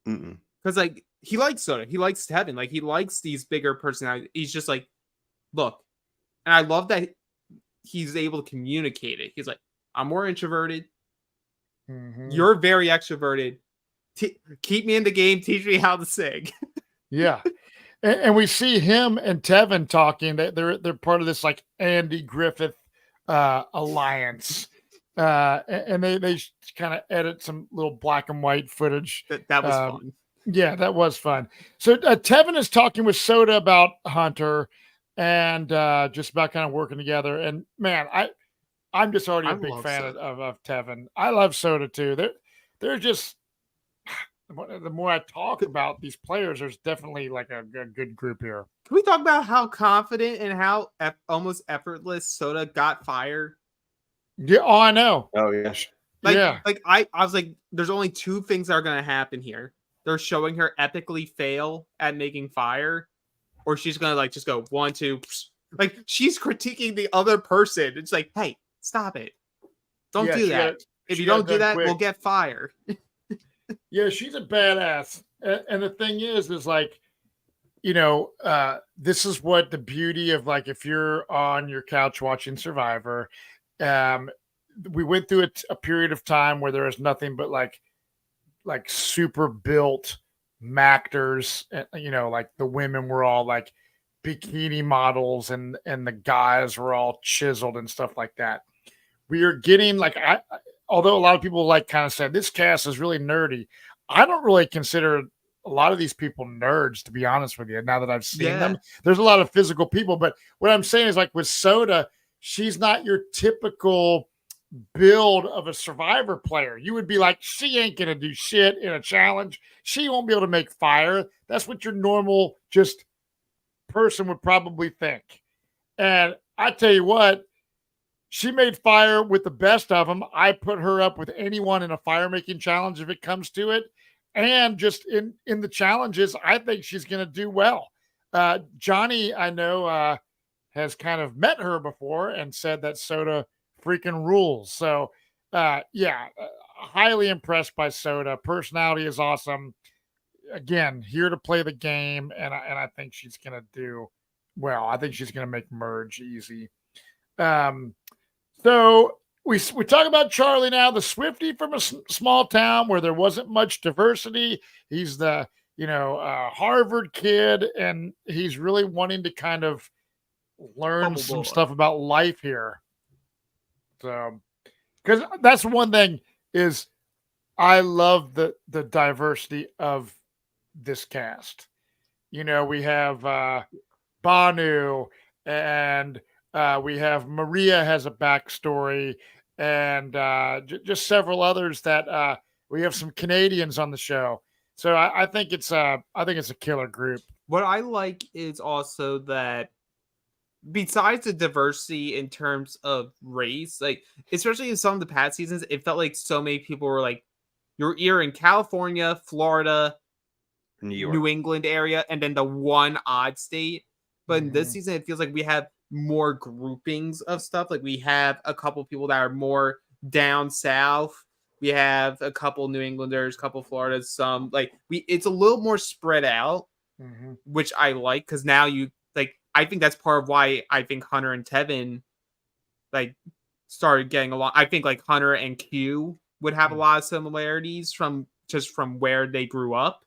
Because like, he likes Soda, he likes Tevin, like he likes these bigger personalities. He's just like, look, and I love that he's able to communicate it. He's like, I'm more introverted. Mm-hmm. You're very extroverted. Keep me in the game. Teach me how to sing. Yeah. And we see him and Tevin talking. They're part of this like Andy Griffith alliance, and they kind of edit some little black and white footage. That was fun. Yeah, that was fun. So Tevin is talking with Soda about Hunter and just about kind of working together. And man, I'm just already a big fan of Tevin. I love Soda too. They're just. The more I talk about these players, there's definitely like a good group here. Can we talk about how confident and how almost effortless Soda got fired? Yeah, I know. Oh yeah, Like I was like, there's only two things that are going to happen here. They're showing her epically fail at making fire, or she's going to like just go 1, 2, Like she's critiquing the other person. It's like, hey, stop it. Don't do that. If you don't do that, we'll get fired. Yeah, she's a badass. And the thing is like, this is what the beauty of like, if you're on your couch watching Survivor, we went through a period of time where there was nothing but like super built actors, like the women were all like bikini models and the guys were all chiseled and stuff like that. We are getting like, although a lot of people like kind of said this cast is really nerdy, I don't really consider a lot of these people nerds, to be honest with you. Now that I've seen them, there's a lot of physical people, but what I'm saying is like with Soda, she's not your typical build of a Survivor player. You would be like, she ain't gonna do shit in a challenge. She won't be able to make fire. That's what your normal just person would probably think. And I tell you what, she made fire with the best of them. I put her up with anyone in a fire making challenge if it comes to it. And just in the challenges, I think she's going to do well. Johnny, I know, has kind of met her before and said that Soda freaking rules. So, highly impressed by Soda. Personality is awesome. Again, here to play the game, and I think she's going to do well. I think she's going to make merge easy. So we talk about Charlie now, the Swiftie from a small town where there wasn't much diversity. He's the, Harvard kid, and he's really wanting to kind of learn some stuff about life here. So, because that's one thing is I love the diversity of this cast. We have Banu and we have Maria has a backstory, and just several others that we have some Canadians on the show. So I think it's a killer group. What I like is also that besides the diversity in terms of race, like especially in some of the past seasons, it felt like so many people were like, you're either in California, Florida, New England area, and then the one odd state. But in this season, it feels like we have more groupings of stuff. Like we have a couple people that are more down south. We have a couple New Englanders, a couple Floridas, some like it's a little more spread out, which I like because now I think that's part of why I think Hunter and Tevin like started getting along. I think like Hunter and Q would have a lot of similarities from where they grew up.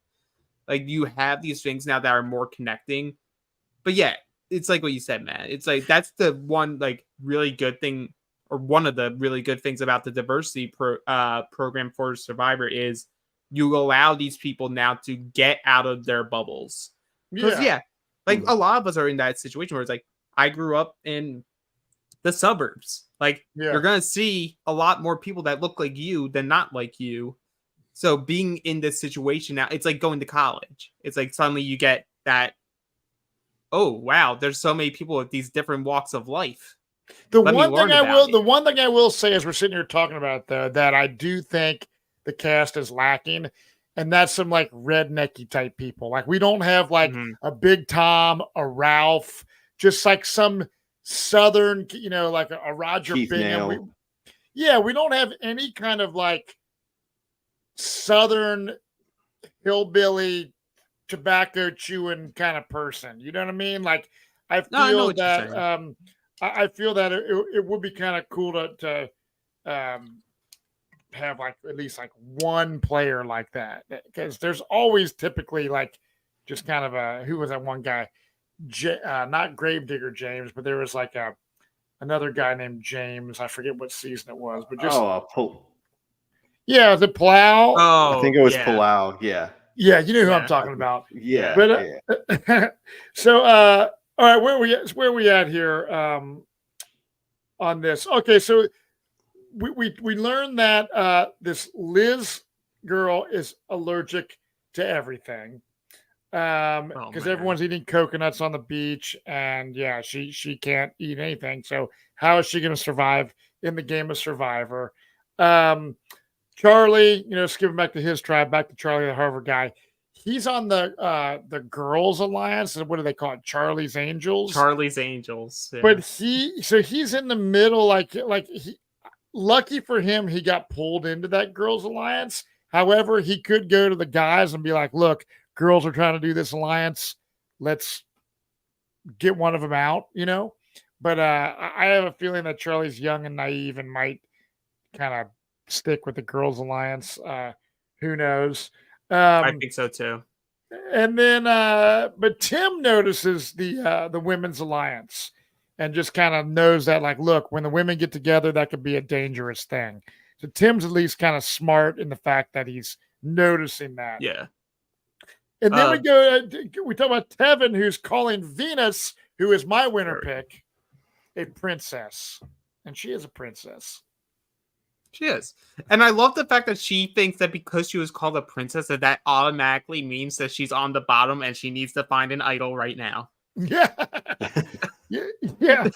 Like you have these things now that are more connecting. But yeah, it's like what you said, Matt. It's like that's the one like really good thing, or one of the really good things about the diversity program for Survivor is you allow these people now to get out of their bubbles. Because like a lot of us are in that situation where it's like I grew up in the suburbs. Like you're gonna see a lot more people that look like you than not like you. So being in this situation now, it's like going to college. It's like suddenly you get that. Oh wow, there's so many people with these different walks of life. The one thing I will say as we're sitting here talking about though, that I do think the cast is lacking, and that's some like rednecky type people. Like we don't have like a Big Tom, a Ralph, just like some Southern, like a Roger Bingham. We don't have any kind of like Southern hillbilly tobacco chewing kind of person. You know what I mean? Like I feel that I feel that it would be kind of cool to have like at least like one player like that, because there's always typically like just kind of who was that one guy, not Gravedigger James, but there was like another guy named James. I forget what season it was, but just the Plow. I think it was Palau. Yeah, you know who I'm talking about. Yeah. But so all right, where are we at here on this? Okay, so we learned that this Liz girl is allergic to everything. Because everyone's eating coconuts on the beach, and she can't eat anything. So how is she going to survive in the game of Survivor? Charlie, skipping back to his tribe, back to Charlie, the Harvard guy. he's on the Girls Alliance. What do they call it? Charlie's Angels. Charlie's Angels. Yeah. But he's in the middle, lucky for him, he got pulled into that Girls Alliance. However, he could go to the guys and be like, look, girls are trying to do this alliance. Let's get one of them out, But I have a feeling that Charlie's young and naive and might kind of stick with the Girls Alliance. Who knows? I think so too. And then, but Tim notices the Women's Alliance and just kind of knows that, like, look, when the women get together, that could be a dangerous thing. So Tim's at least kind of smart in the fact that he's noticing that. Yeah. And then we talk about Tevin, who's calling Venus, who is my winner pick, a princess. And she is a princess. She is. And I love the fact that she thinks that because she was called a princess, that automatically means that she's on the bottom and she needs to find an idol right now. Yeah. Yeah.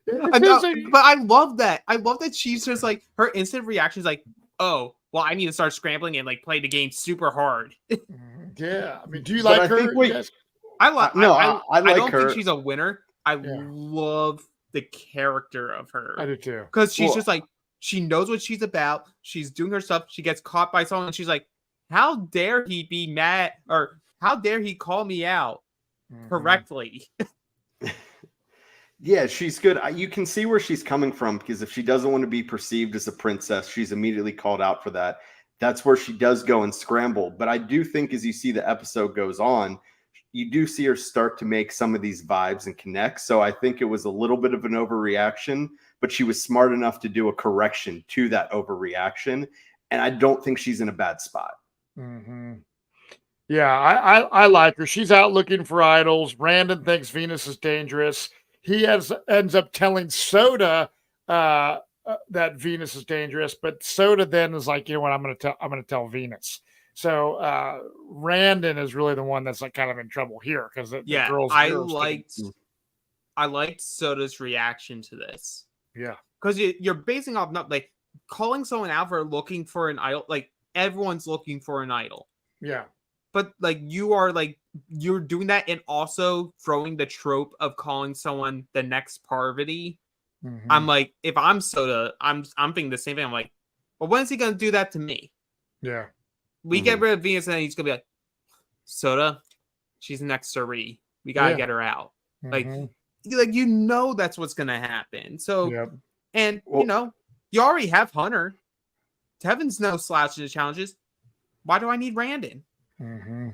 But I love that. I love that she's just like, her instant reaction is like, oh, well, I need to start scrambling and like play the game super hard. Yeah. I mean, do you like her? I like I don't her. think she's a winner. I love the character of her. I do too. Because she's just like, she knows what she's about. She's doing her stuff. She gets caught by someone and she's like, how dare he be mad, or how dare he call me out correctly? Yeah, she's good. You can see where she's coming from, because if she doesn't want to be perceived as a princess, she's immediately called out for that. That's where she does go and scramble. But I do think as you see the episode goes on, you do see her start to make some of these vibes and connect. So I think it was a little bit of an overreaction, but she was smart enough to do a correction to that overreaction. And I don't think she's in a bad spot. Mm-hmm. Yeah, I like her. She's out looking for idols. Brandon thinks Venus is dangerous. He ends up telling Soda that Venus is dangerous, but Soda then is like, you know what, I'm gonna tell Venus. So Randon is really the one that's like kind of in trouble here, because the girls. I liked Soda's reaction to this. Yeah, because you're basing off not like calling someone out for looking for an idol. Like, everyone's looking for an idol. Yeah. But like you're doing that and also throwing the trope of calling someone the next Parvati. Mm-hmm. I'm like, if I'm Soda, I'm thinking the same thing. I'm like, well, when is he gonna do that to me? Yeah. We get rid of Venus and he's gonna be like, Soda, she's the next Suri. We gotta get her out. Mm-hmm. Like that's what's gonna happen. So and you already have Hunter. Tevin's no slouch to the challenges. Why do I need Randon? Mm-hmm.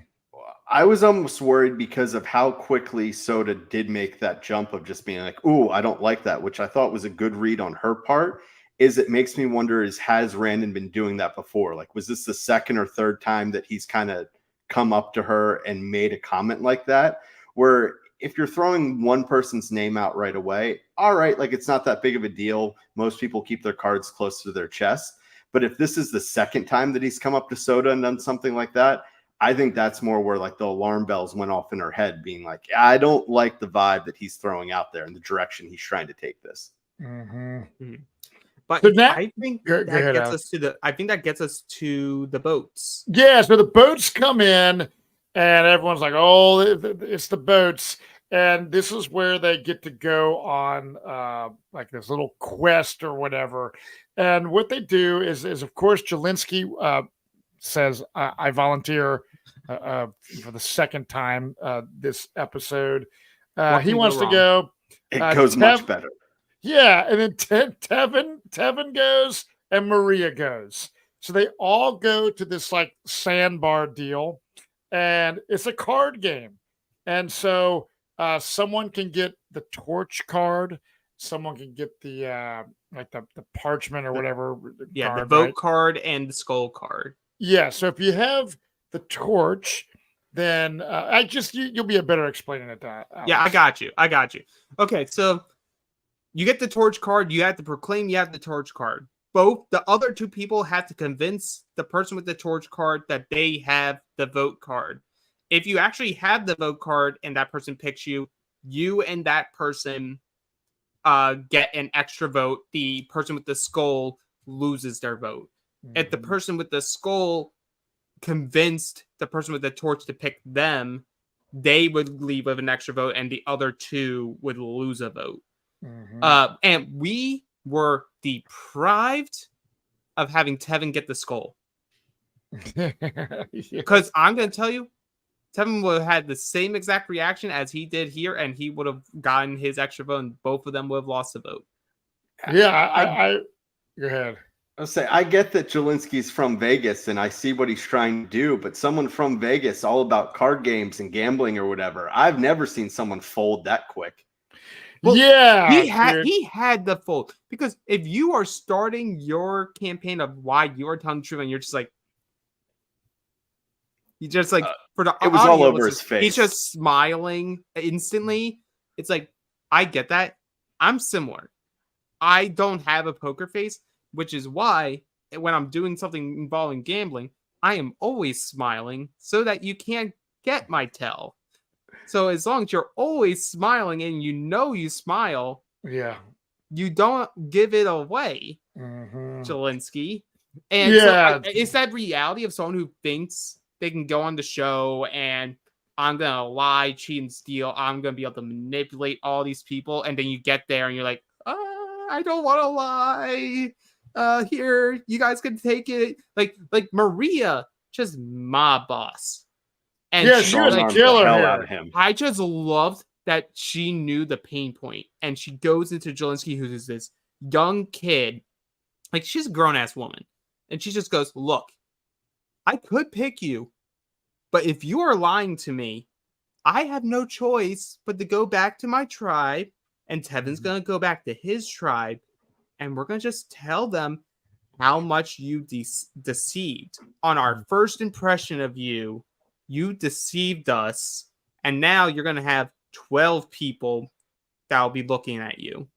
I was almost worried because of how quickly Soda did make that jump of just being like, ooh, I don't like that, which I thought was a good read on her part. It makes me wonder, has Randon been doing that before? Like, was this the second or third time that he's kind of come up to her and made a comment like that? Where if you're throwing one person's name out right away, all right, like, it's not that big of a deal. Most people keep their cards close to their chest. But if this is the second time that he's come up to Soda and done something like that, I think that's more where like the alarm bells went off in her head, being like, I don't like the vibe that he's throwing out there and the direction he's trying to take this. Mm-hmm. But so I think that gets us to the boats. Yeah, so the boats come in and everyone's like, oh, it's the boats. And this is where they get to go on like this little quest or whatever. And what they do is of course, Jelinsky says, I volunteer for the second time this episode. He wants to go. It goes much better. Yeah, and then Tevin goes and Maria goes. So they all go to this like sandbar deal, and it's a card game. And so someone can get the torch card, someone can get the like the parchment or whatever. Yeah, the vote card and the skull card. Yeah, so if you have the torch, then you'll be a better explaining it. Alex. Yeah, I got you. Okay, so you get the torch card. You have to proclaim you have the torch card. Both the other two people have to convince the person with the torch card that they have the vote card. If you actually have the vote card and that person picks you, you and that person get an extra vote. The person with the skull loses their vote. Mm-hmm. If the person with the skull convinced the person with the torch to pick them, they would leave with an extra vote and the other two would lose a vote. And we were deprived of having Tevin get the skull. Because I'm going to tell you, Tevin would have had the same exact reaction as he did here, and he would have gotten his extra vote, and both of them would have lost the vote. Yeah, I go ahead. I'll say, I get that Jelinski's from Vegas and I see what he's trying to do, but someone from Vegas, all about card games and gambling or whatever, I've never seen someone fold that quick. Well, yeah, he had the fold, because if you are starting your campaign of why you are telling the truth and you're just like, for the it was all over his face. He's just smiling instantly. It's like, I get that. I'm similar. I don't have a poker face, which is why when I'm doing something involving gambling, I am always smiling so that you can't get my tell. So as long as you're always smiling and you smile, yeah, you don't give it away, Jelinski. And yeah, so it's that reality of someone who thinks they can go on the show and I'm going to lie, cheat, and steal. I'm going to be able to manipulate all these people. And then you get there and you're like, I don't want to lie. Here, you guys can take it. Like Maria, just my boss. And yeah, she was a killer out of him. I just loved that she knew the pain point, and she goes into Jelinski, who's this young kid, like she's a grown-ass woman, and she just goes, look, I could pick you, but if you are lying to me, I have no choice but to go back to my tribe, and Tevin's going to go back to his tribe, and we're going to just tell them how much you deceived. On our first impression of you, you deceived us, and now you're going to have 12 people that will be looking at you.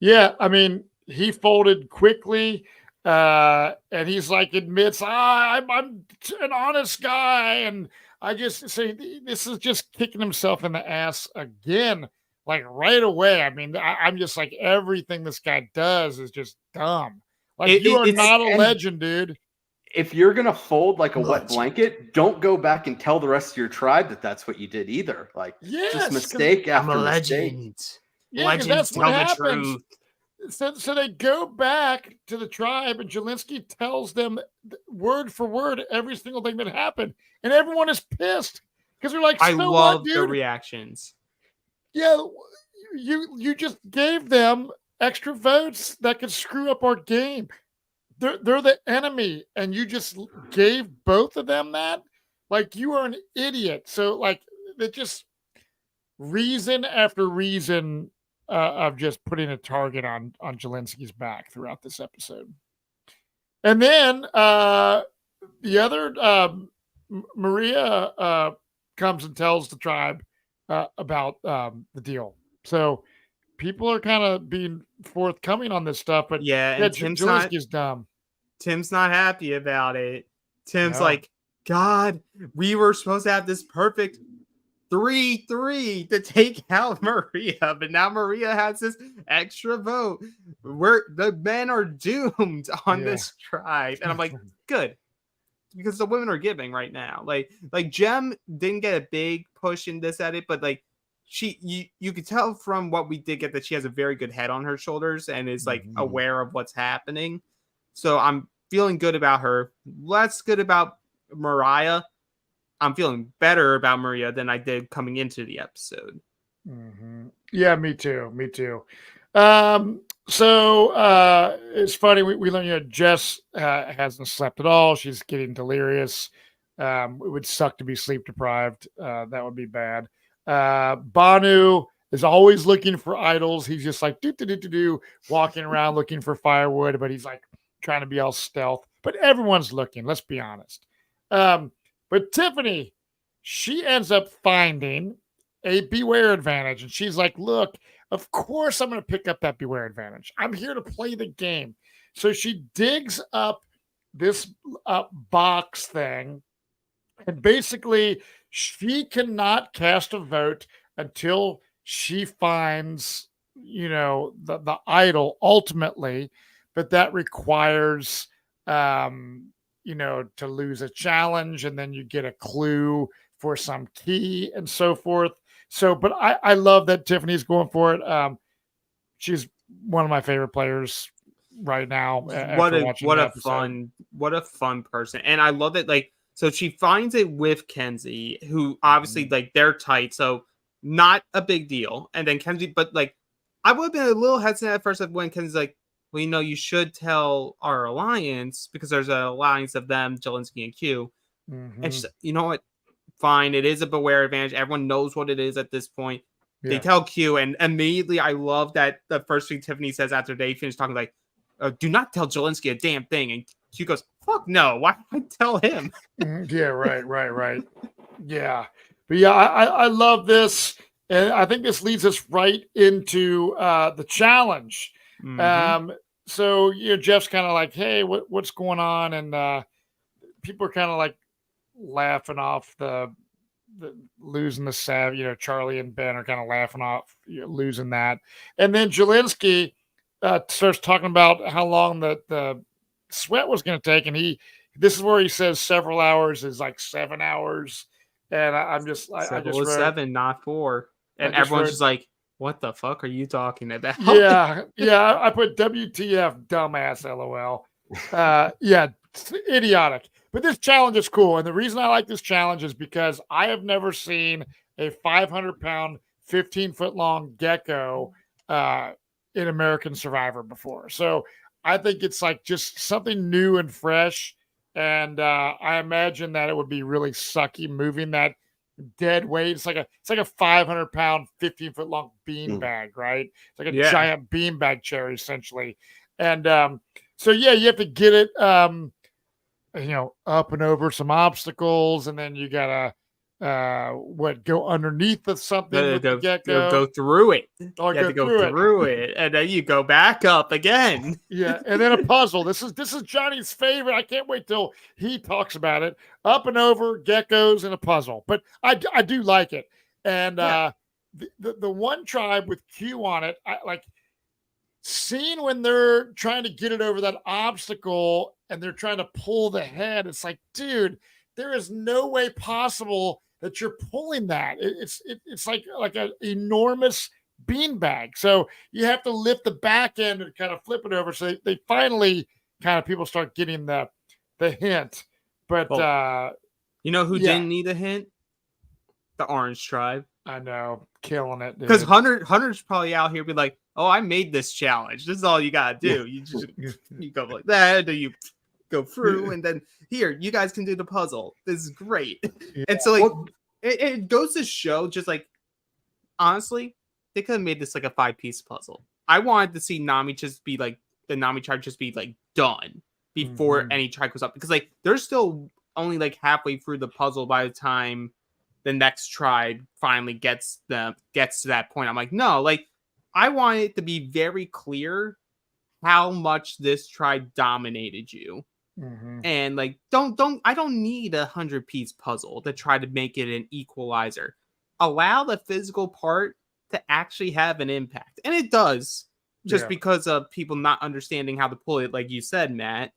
Yeah, I mean, he folded quickly, and he's like admits, I'm an honest guy, and I just say this is just kicking himself in the ass again, like right away. I mean, I'm just like, everything this guy does is just dumb. Like, you are not a legend, dude. If you're going to fold like a wet blanket, don't go back and tell the rest of your tribe that that's what you did either. Like, just mistake after mistake. Yeah, because that's what happens. So they go back to the tribe, and Jelinski tells them word for word every single thing that happened, and everyone is pissed because they're like, I love the reactions. Yeah, you just gave them extra votes that could screw up our game. They're the enemy, and you just gave both of them that? Like, you are an idiot. So, like, it just reason after reason of just putting a target on Jelinski's back throughout this episode. And then the other Maria comes and tells the tribe about the deal. So people are kind of being forthcoming on this stuff, but yeah, Jelinski's dumb. Tim's not happy about it. Tim's like, God, we were supposed to have this perfect 3-3 to take out Maria, but now Maria has this extra vote. The men are doomed on this tribe. And I'm like, good. Because the women are giving right now. Like Jem didn't get a big push in this edit, but like you could tell from what we did get that she has a very good head on her shoulders and is like aware of what's happening. So I'm feeling good about her. Less good about Mariah. I'm feeling better about Maria than I did coming into the episode. Yeah, me too. So it's funny. We learned, Jess hasn't slept at all. She's getting delirious. It would suck to be sleep deprived. That would be bad. Banu is always looking for idols. He's just like walking around looking for firewood, but he's like trying to be all stealth. But everyone's looking. Let's be honest. But Tiffany, she ends up finding a beware advantage, and she's like, "Look, of course I'm going to pick up that beware advantage. I'm here to play the game." So she digs up this box thing, and basically she cannot cast a vote until she finds, the idol ultimately, but that requires to lose a challenge, and then you get a clue for some key and so forth. So, but I love that Tiffany's going for it. She's one of my favorite players right now. What a fun person. And I love it. Like, so she finds it with Kenzie, who obviously like they're tight. So not a big deal. And then Kenzie, but like, I would have been a little hesitant at first when Kenzie's like, well, you should tell our alliance because there's an alliance of them, Jelinski and Q. And she's like, you know what? Fine. It is a beware advantage. Everyone knows what it is at this point. Yeah. They tell Q, and immediately I love that the first thing Tiffany says after they finish talking, like, do not tell Jelinski a damn thing. And Q goes, fuck no. Why would I tell him? Yeah, right. Yeah. But yeah, I love this. And I think this leads us right into the challenge. So, Jeff's kind of like, hey, what's going on? And people are kind of like laughing off the losing the Sav. Charlie and Ben are kind of laughing off losing that. And then Jelinski starts talking about how long the sweat was going to take. And this is where he says several hours is like 7 hours. And I'm just like, I just wrote 7, not 4. And everyone's just like, what the fuck are you talking about? Yeah. I put WTF, dumbass, LOL. Yeah, it's idiotic. But this challenge is cool. And the reason I like this challenge is because I have never seen a 500-pound, 15-foot long gecko in American Survivor before. So I think it's like just something new and fresh. And I imagine that it would be really sucky moving that dead weight. It's like a 500-pound, 15-foot long beanbag, right? It's like a giant beanbag chair, essentially. And so yeah, you have to get it up and over some obstacles, and then you gotta go underneath of something with the gecko. Go through it. Or you have to go through it, and then you go back up again. Yeah, and then a puzzle. This is Johnny's favorite. I can't wait till he talks about it. Up and over, geckos, and a puzzle. But I do like it. And the one tribe with Q on it, I like seeing when they're trying to get it over that obstacle and they're trying to pull the head. It's like, dude, there is no way possible that you're pulling that. It's like an enormous beanbag. So you have to lift the back end and kind of flip it over. So they finally kind of people start getting the hint. But you know who didn't need a hint? The Orange Tribe. I know, killing it. Because Hunter's probably out here be like, oh, I made this challenge. This is all you gotta do. You just you go like that, and you go through, and then here you guys can do the puzzle. This is great. And so like it goes to show, just like honestly, they could have made this like a 5-piece puzzle. I wanted to see Nami just be like the Nami tribe just be like done before any tribe goes up, because like they're still only like halfway through the puzzle by the time the next tribe finally gets to that point. I'm like, no, like I want it to be very clear how much this tribe dominated you. And like, I don't need a 100-piece puzzle to try to make it an equalizer. Allow the physical part to actually have an impact. And it does, just because of people not understanding how to pull it, like you said, Matt.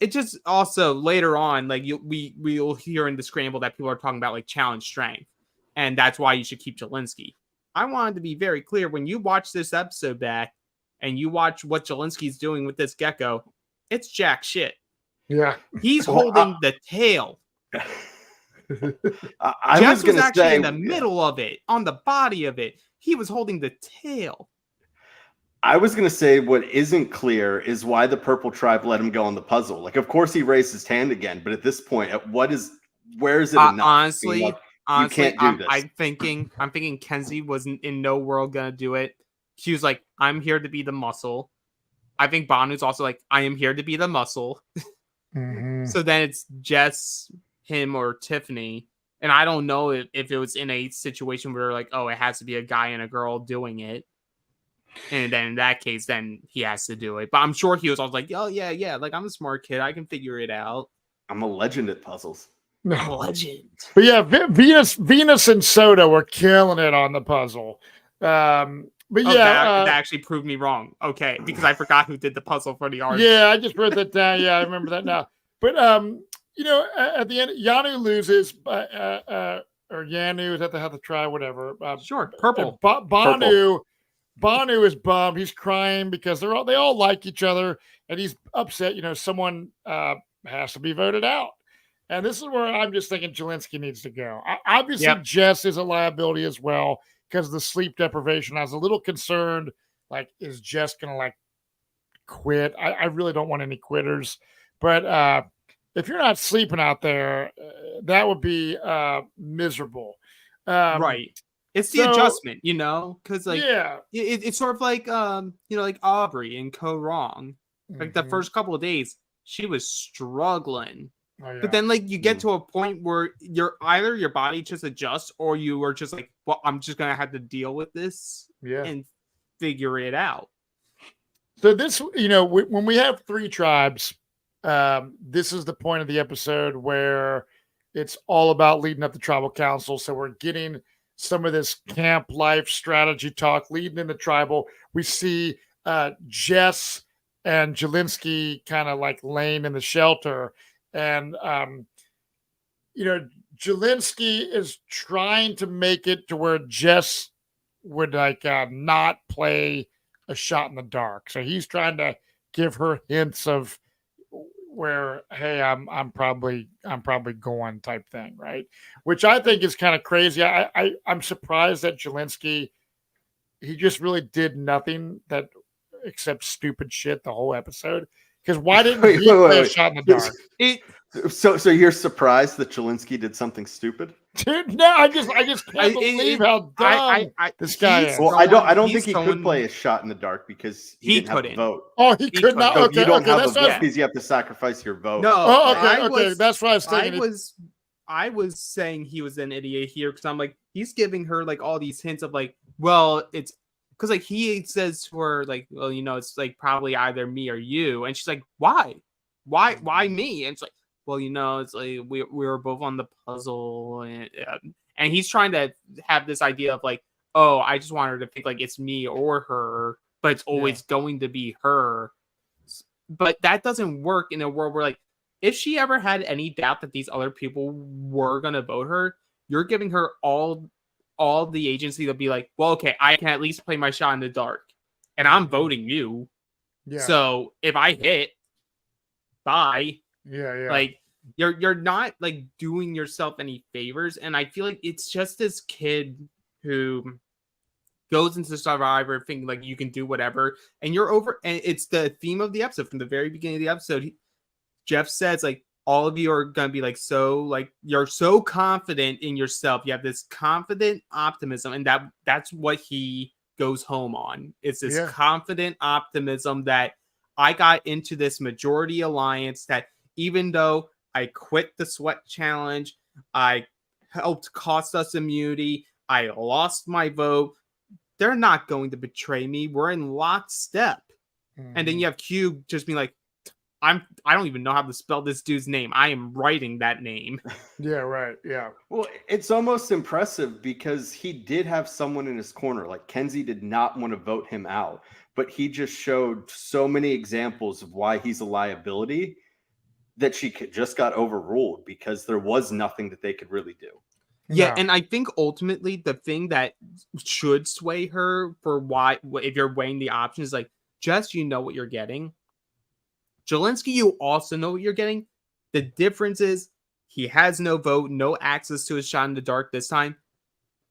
It just also later on, like we'll hear in the scramble that people are talking about like challenge strength, and that's why you should keep Jelinski. I wanted to be very clear when you watch this episode back and you watch what Jelinski's doing with this gecko, it's jack shit. Yeah, he's holding the tail. I was going to say in the middle of it, on the body of it, he was holding the tail. I was going to say what isn't clear is why the Purple Tribe let him go on the puzzle. Like, of course he raised his hand again, but at this point, where is it enough? Honestly, you can't do this. I'm thinking Kenzie wasn't in no world going to do it. She was like, I'm here to be the muscle. I think Banu's also like, I am here to be the muscle. So then it's Jess, him, or Tiffany. And I don't know if it was in a situation where like, oh, it has to be a guy and a girl doing it. And then in that case, then he has to do it. But I'm sure he was all like, oh, yeah. Like, I'm a smart kid. I can figure it out. I'm a legend at puzzles. No legend. But yeah, Venus and Soda were killing it on the puzzle. But Oh, yeah, that actually proved me wrong. Okay, because I forgot who did the puzzle for the arch. yeah, I just wrote that down. Yeah, I remember that now. But at the end, Yanu loses, or Yanu is at the have to try whatever. Sure, purple. Banu is bummed. He's crying because they all like each other, and he's upset. Someone has to be voted out, and this is where I'm just thinking Jelinski needs to go. Obviously, Yep. Jess is a liability as well because of the sleep deprivation. I was a little concerned. Like, is Jess gonna quit? I really don't want any quitters, but if you're not sleeping out there, that would be miserable. Right. It's the adjustment, because it's sort of like like Aubrey and Co Wrong. Like the first couple of days, she was struggling. Oh, yeah. But then you get to a point where either your body just adjusts or you are just like, well, I'm just gonna have to deal with this and figure it out. So this, when we have 3 tribes, this is the point of the episode where it's all about leading up the tribal council. So we're getting some of this camp life strategy talk leading into tribal. We see Jess and Jelinski kind of laying in the shelter. And, Jelinski is trying to make it to where Jess would not play a shot in the dark. So he's trying to give her hints of where, hey, I'm probably going type thing, right? Which I think is kind of crazy. I'm surprised that Jelinski, he just really did nothing except stupid shit the whole episode. Because why didn't he play a shot in the dark? So you're surprised that Jelinski did something stupid? Dude, no, I just can't believe how dumb this guy is. Well, I don't think he could play a shot in the dark because he didn't have a vote. Oh, he could not. So Okay, you don't have that's a vote because you have to sacrifice your vote. No. Oh, okay. That's what I was thinking. I was saying he was an idiot here because I'm like, he's giving her all these hints of well, it's because he says to her well, it's probably either me or you, and she's like, why me? And it's like, well, it's we were both on the puzzle, and he's trying to have this idea of oh, I just want her to think it's me or her, but it's always going to be her. But that doesn't work in a world where if she ever had any doubt that these other people were gonna vote her, you're giving her all the agency to be well, okay, I can at least play my shot in the dark, and I'm voting you. Yeah. So if I hit, bye. Yeah. You're not doing yourself any favors, and I feel it's just this kid who goes into Survivor thinking you can do whatever, and you're over. And it's the theme of the episode from the very beginning of the episode. Jeff says all of you are gonna be you're so confident in yourself. You have this confident optimism, and that's what he goes home on. It's this confident optimism that I got into this majority alliance that even though I quit the sweat challenge, I helped cost us immunity, I lost my vote, they're not going to betray me. We're in lockstep. Mm-hmm. And then you have Cube just being I don't even know how to spell this dude's name. I am writing that name. Yeah, right. Yeah. Well, it's almost impressive because he did have someone in his corner. Kenzie did not want to vote him out, but he just showed so many examples of why he's a liability that she just got overruled because there was nothing that they could really do. Yeah, and I think ultimately the thing that should sway her for why, if you're weighing the options, Jess, you know what you're getting. Jelinski, you also know what you're getting. The difference is he has no vote, no access to his shot in the dark this time.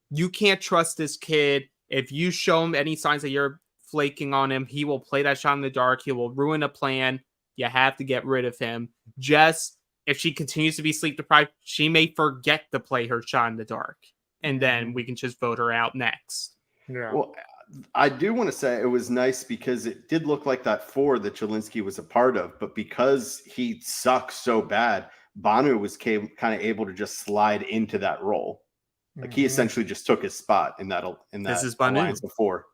You can't trust this kid. If you show him any signs that you're flaking on him, he will play that shot in the dark. He will ruin a plan. You have to get rid of him. Jess, if she continues to be sleep deprived, she may forget to play her shot in the dark. And then we can just vote her out next. Yeah. Well, I do want to say it was nice because it did look like that 4 that Jelinski was a part of, but because he sucks so bad, Banu was kind of able to just slide into that role. He essentially just took his spot in that this is Banu. Alliance of 4.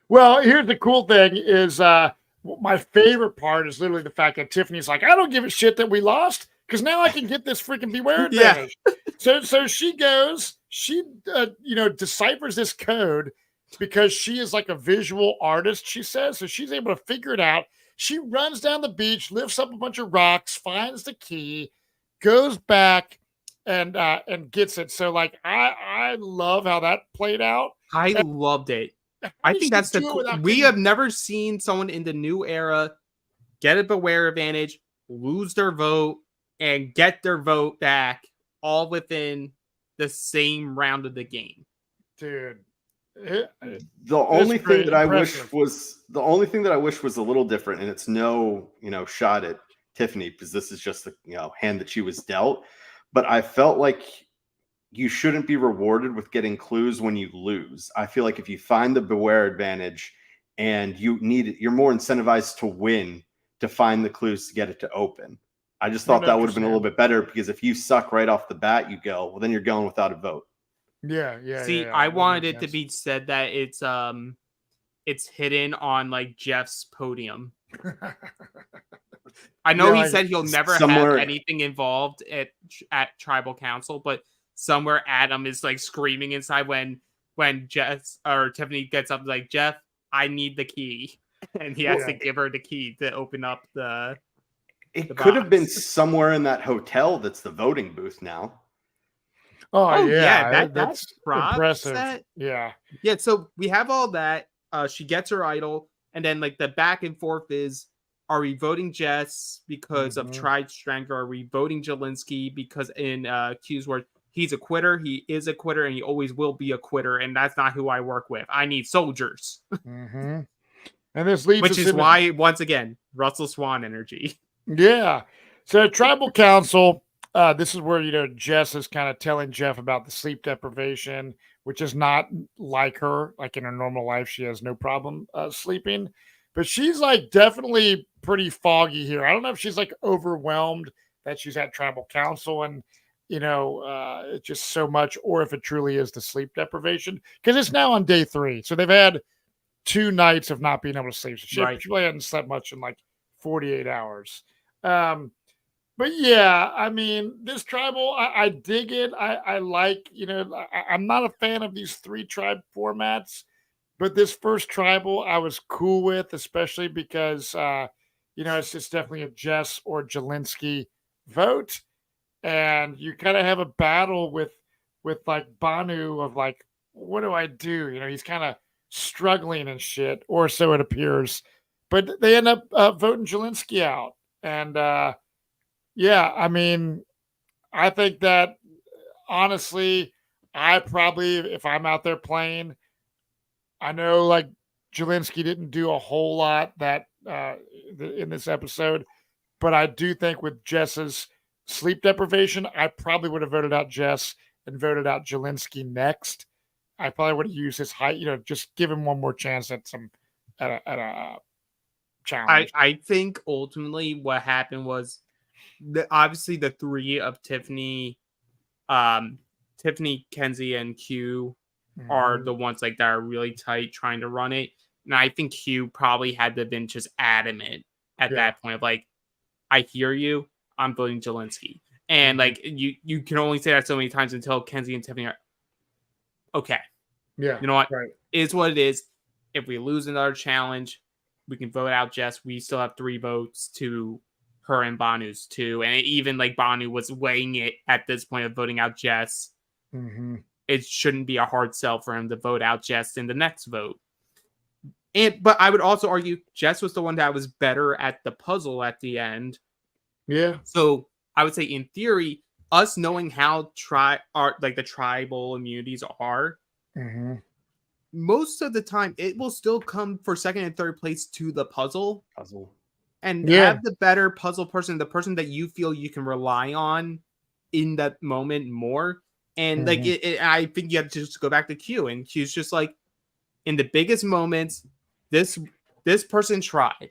Well, here's the cool thing is my favorite part is literally the fact that Tiffany's I don't give a shit that we lost because now I can get this freaking beware advantage. So she goes, she deciphers this code, because she is like a visual artist, she says. So she's able to figure it out. She runs down the beach, lifts up a bunch of rocks, finds the key, goes back and gets it. So like I love how that played out. I loved it. I think that's we have never seen someone in the new era get a beware advantage, lose their vote, and get their vote back all within the same round of the game. Dude. The only thing that I wish was a little different, and it's no, shot at Tiffany, because this is just the hand that she was dealt. But I felt like you shouldn't be rewarded with getting clues when you lose. I feel like if you find the beware advantage and you need it, you're more incentivized to win, to find the clues to get it to open. I just thought that would have been a little bit better, because if you suck right off the bat, you go, well, then you're going without a vote. Yeah. See, I wanted it to be said that it's hidden on like Jeff's podium. I know he said he'll never have anything involved at tribal council, but somewhere Adam is like screaming inside when Jeff or Tiffany gets up, like, Jeff, I need the key, and he has to give her the key to open up the. It could have been somewhere in that hotel that's the voting booth now. Oh yeah, that's impressive. Yeah. So we have all that. She gets her idol, and then like the back and forth is: are we voting Jess because of tried strength, or are we voting Jelinski because in Q's word, he's a quitter, he is a quitter, and he always will be a quitter, and that's not who I work with. I need soldiers. And this leads which is why, once again, Russell Swan energy. Yeah. So tribal council, this is where, Jess is kind of telling Jeff about the sleep deprivation, which is not like her. Like in her normal life, she has no problem sleeping. But she's like definitely pretty foggy here. I don't know if she's like overwhelmed that she's at tribal council and, it's just so much, or if it truly is the sleep deprivation. Because it's now on day 3. So they've had 2 nights of not being able to sleep. So she really hadn't slept much in like 48 hours. But yeah, I mean, this tribal, I dig it. I like, I'm not a fan of these 3 tribe formats, but this first tribal I was cool with, especially because, it's just definitely a Jess or Jelinski vote. And you kind of have a battle with like Banu of like, what do I do? He's kind of struggling and shit, or so it appears. But they end up voting Jelinski out. And I mean, I think that honestly, I probably, if I'm out there playing, I know like Jelinski didn't do a whole lot that in this episode, but I do think with Jess's sleep deprivation, I probably would have voted out Jess and voted out Jelinski next. I probably would have used his height, just give him one more chance at a challenge. I think ultimately what happened was obviously the 3 of Tiffany, Kenzie, and Q are the ones like that are really tight trying to run it. And I think Q probably had to have been just adamant at that point of like, I hear you, I'm voting Jelinski. And like you can only say that so many times until Kenzie and Tiffany are okay. Yeah. You know what? Right. It is what it is. If we lose another challenge, we can vote out Jess. We still have 3 votes to her and Banu's 2. And even like Banu was weighing it at this point of voting out Jess. It shouldn't be a hard sell for him to vote out Jess in the next vote. But I would also argue Jess was the one that was better at the puzzle at the end. Yeah. So I would say in theory, us knowing how the tribal immunities are, most of the time it will still come for second and third place to the puzzle. And have the better puzzle person, the person that you feel you can rely on in that moment more. And like I think you have to just go back to Q, and Q's just like, in the biggest moments, this person tried.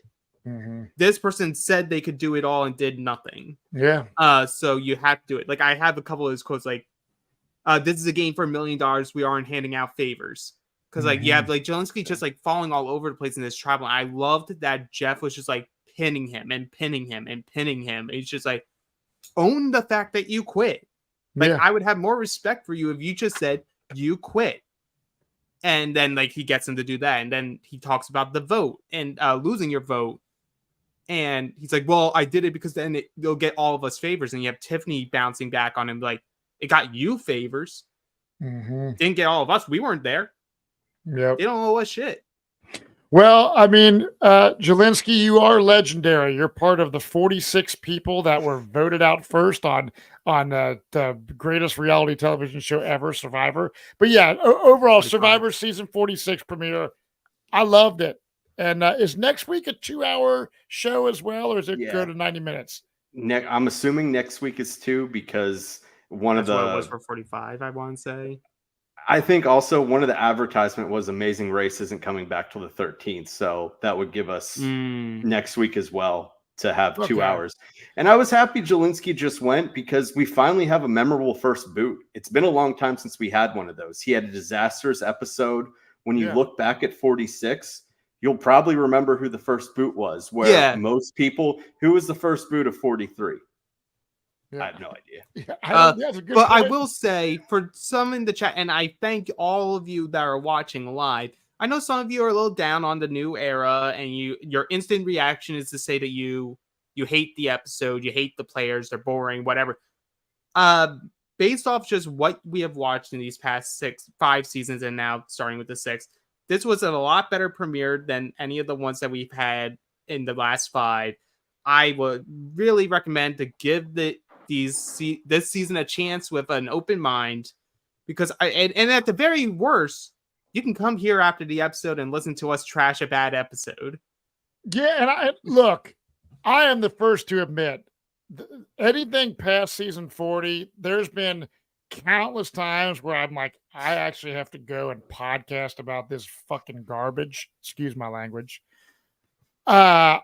This person said they could do it all and did nothing. Yeah. So you have to do it. Like I have a couple of his quotes like, this is a game for $1 million. We aren't handing out favors. Because like you have like Jelinski just like falling all over the place in this tribal. And I loved that Jeff was just like pinning him and pinning him and pinning him. It's just like, own the fact that you quit. Like I would have more respect for you if you just said you quit. And then like he gets him to do that, and then he talks about the vote and losing your vote, and he's like, well, I did it because then you'll get all of us favors. And you have Tiffany bouncing back on him like, it got you favors, didn't get all of us, we weren't there. Yep. They don't owe us shit. Well, I mean, Jelinski, you are legendary. You're part of the 46 people that were voted out first on the greatest reality television show ever, Survivor. But yeah, overall, Survivor season 46 premiere, I loved it. And is next week a 2-hour show as well, or is it go to 90 minutes? I'm assuming next week is 2 because What it was for 45, I want to say. I think also one of the advertisement was Amazing Race isn't coming back till the 13th. So that would give us next week as well to have 2 hours. And I was happy Jelinski just went because we finally have a memorable first boot. It's been a long time since we had one of those. He had a disastrous episode. When you look back at 46, you'll probably remember who the first boot was, where most people, who was the first boot of 43? I have no idea. But I will say, for some in the chat, and I thank all of you that are watching live, I know some of you are a little down on the new era, and your instant reaction is to say that you hate the episode, you hate the players, they're boring, whatever. Based off just what we have watched in these past 5 seasons, and now starting with the 6th, this was a lot better premiere than any of the ones that we've had in the last 5. I would really recommend to give this season a chance with an open mind, because and at the very worst, you can come here after the episode and listen to us trash a bad episode. Yeah, and I am the first to admit, anything past season 40, there's been countless times where I'm like, I actually have to go and podcast about this fucking garbage. Excuse my language. I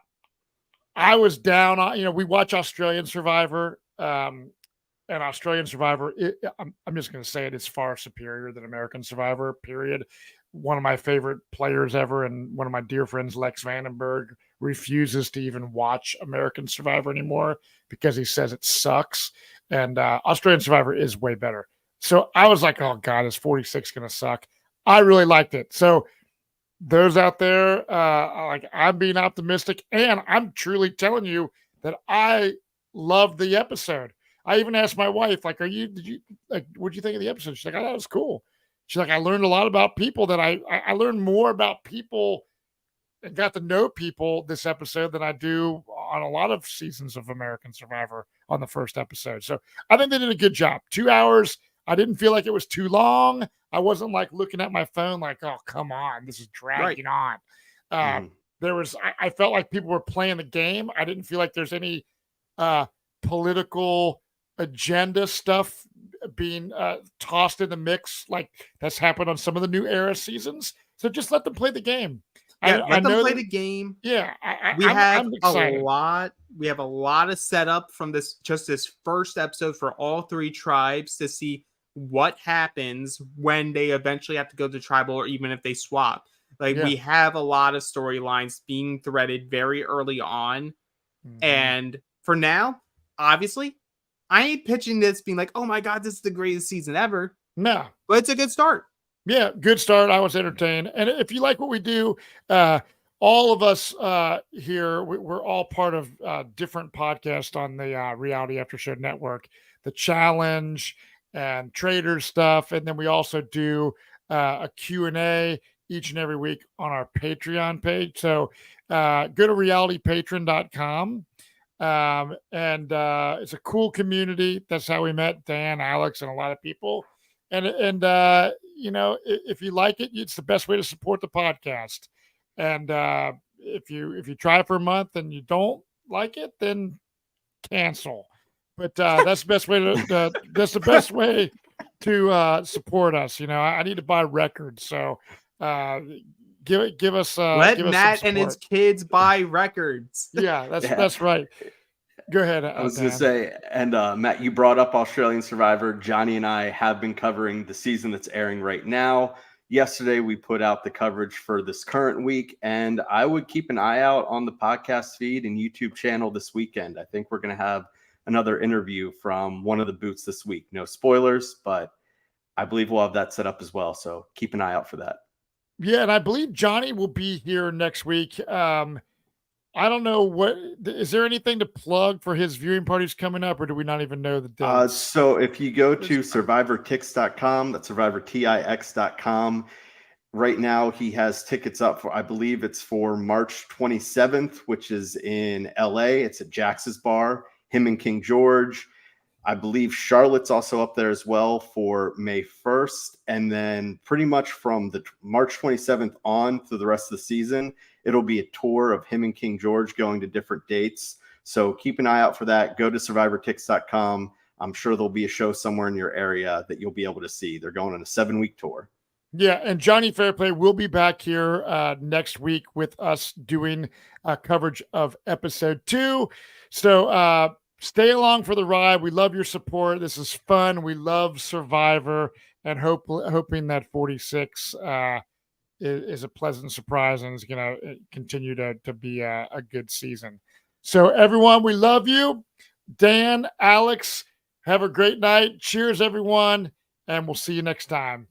was down on, we watch Australian Survivor. And Australian Survivor, I'm just going to say it's far superior than American Survivor, period. One of my favorite players ever, and one of my dear friends, Lex Vandenberg, refuses to even watch American Survivor anymore because he says it sucks. And Australian Survivor is way better. So I was like, oh God, is 46 going to suck? I really liked it. So those out there, I'm being optimistic, and I'm truly telling you that I loved the episode. I even asked my wife, like, what'd you think of the episode? She's like, I thought it was cool. She's like, I learned a lot about people that I learned more about people and got to know people this episode than I do on a lot of seasons of American Survivor on the first episode. So I think they did a good job. 2 hours. I didn't feel like it was too long. I wasn't like looking at my phone like, oh, come on, this is dragging on. I felt like people were playing the game. I didn't feel like there's any political agenda stuff being tossed in the mix like that's happened on some of the new era seasons. So just let them play the game. Let them play the game. Yeah, I'm excited. We have a lot of setup from this first episode for all 3 tribes to see what happens when they eventually have to go to tribal, or even if they swap. We have a lot of storylines being threaded very early on. And for now, obviously, I ain't pitching this being like, oh my God, this is the greatest season ever. No. But it's a good start. Yeah, good start. I was entertained. And if you like what we do, all of us here, we're all part of different podcasts on the Reality After Show Network, The Challenge and Trader stuff. And then we also do a Q&A each and every week on our Patreon page. So go to realitypatron.com. And it's a cool community. That's how we met Dan, Alex, and a lot of people. And if you like it, it's the best way to support the podcast. And if you try it for a month and you don't like it, then cancel. But that's the best way to support us. I need to buy records, so give us let give us Matt and his kids buy records. Yeah, that's right. Go ahead. I was going to say, and Matt, you brought up Australian Survivor. Johnny and I have been covering the season that's airing right now. Yesterday, we put out the coverage for this current week, and I would keep an eye out on the podcast feed and YouTube channel this weekend. I think we're going to have another interview from one of the boots this week. No spoilers, but I believe we'll have that set up as well. So keep an eye out for that. Yeah, and I believe Johnny will be here next week. I don't know is there anything to plug for his viewing parties coming up, or do we not even know the dates? So if you go to survivortix.com, that's survivortix.com. Right now, he has tickets up for, I believe it's for March 27th, which is in LA. It's at Jax's Bar, him and King George. I believe Charlotte's also up there as well for May 1st. And then pretty much from the March 27th on through the rest of the season, it'll be a tour of him and King George going to different dates. So keep an eye out for that. Go to survivortix.com. I'm sure there'll be a show somewhere in your area that you'll be able to see. They're going on a 7-week tour. Yeah, and Johnny Fairplay will be back here next week with us doing coverage of episode 2. So stay along for the ride. We love your support. This is fun. We love Survivor, and hoping that 46 is a pleasant surprise and is going to continue to be a good season. So everyone, we love you. Dan, Alex, have a great night. Cheers, everyone, and we'll see you next time.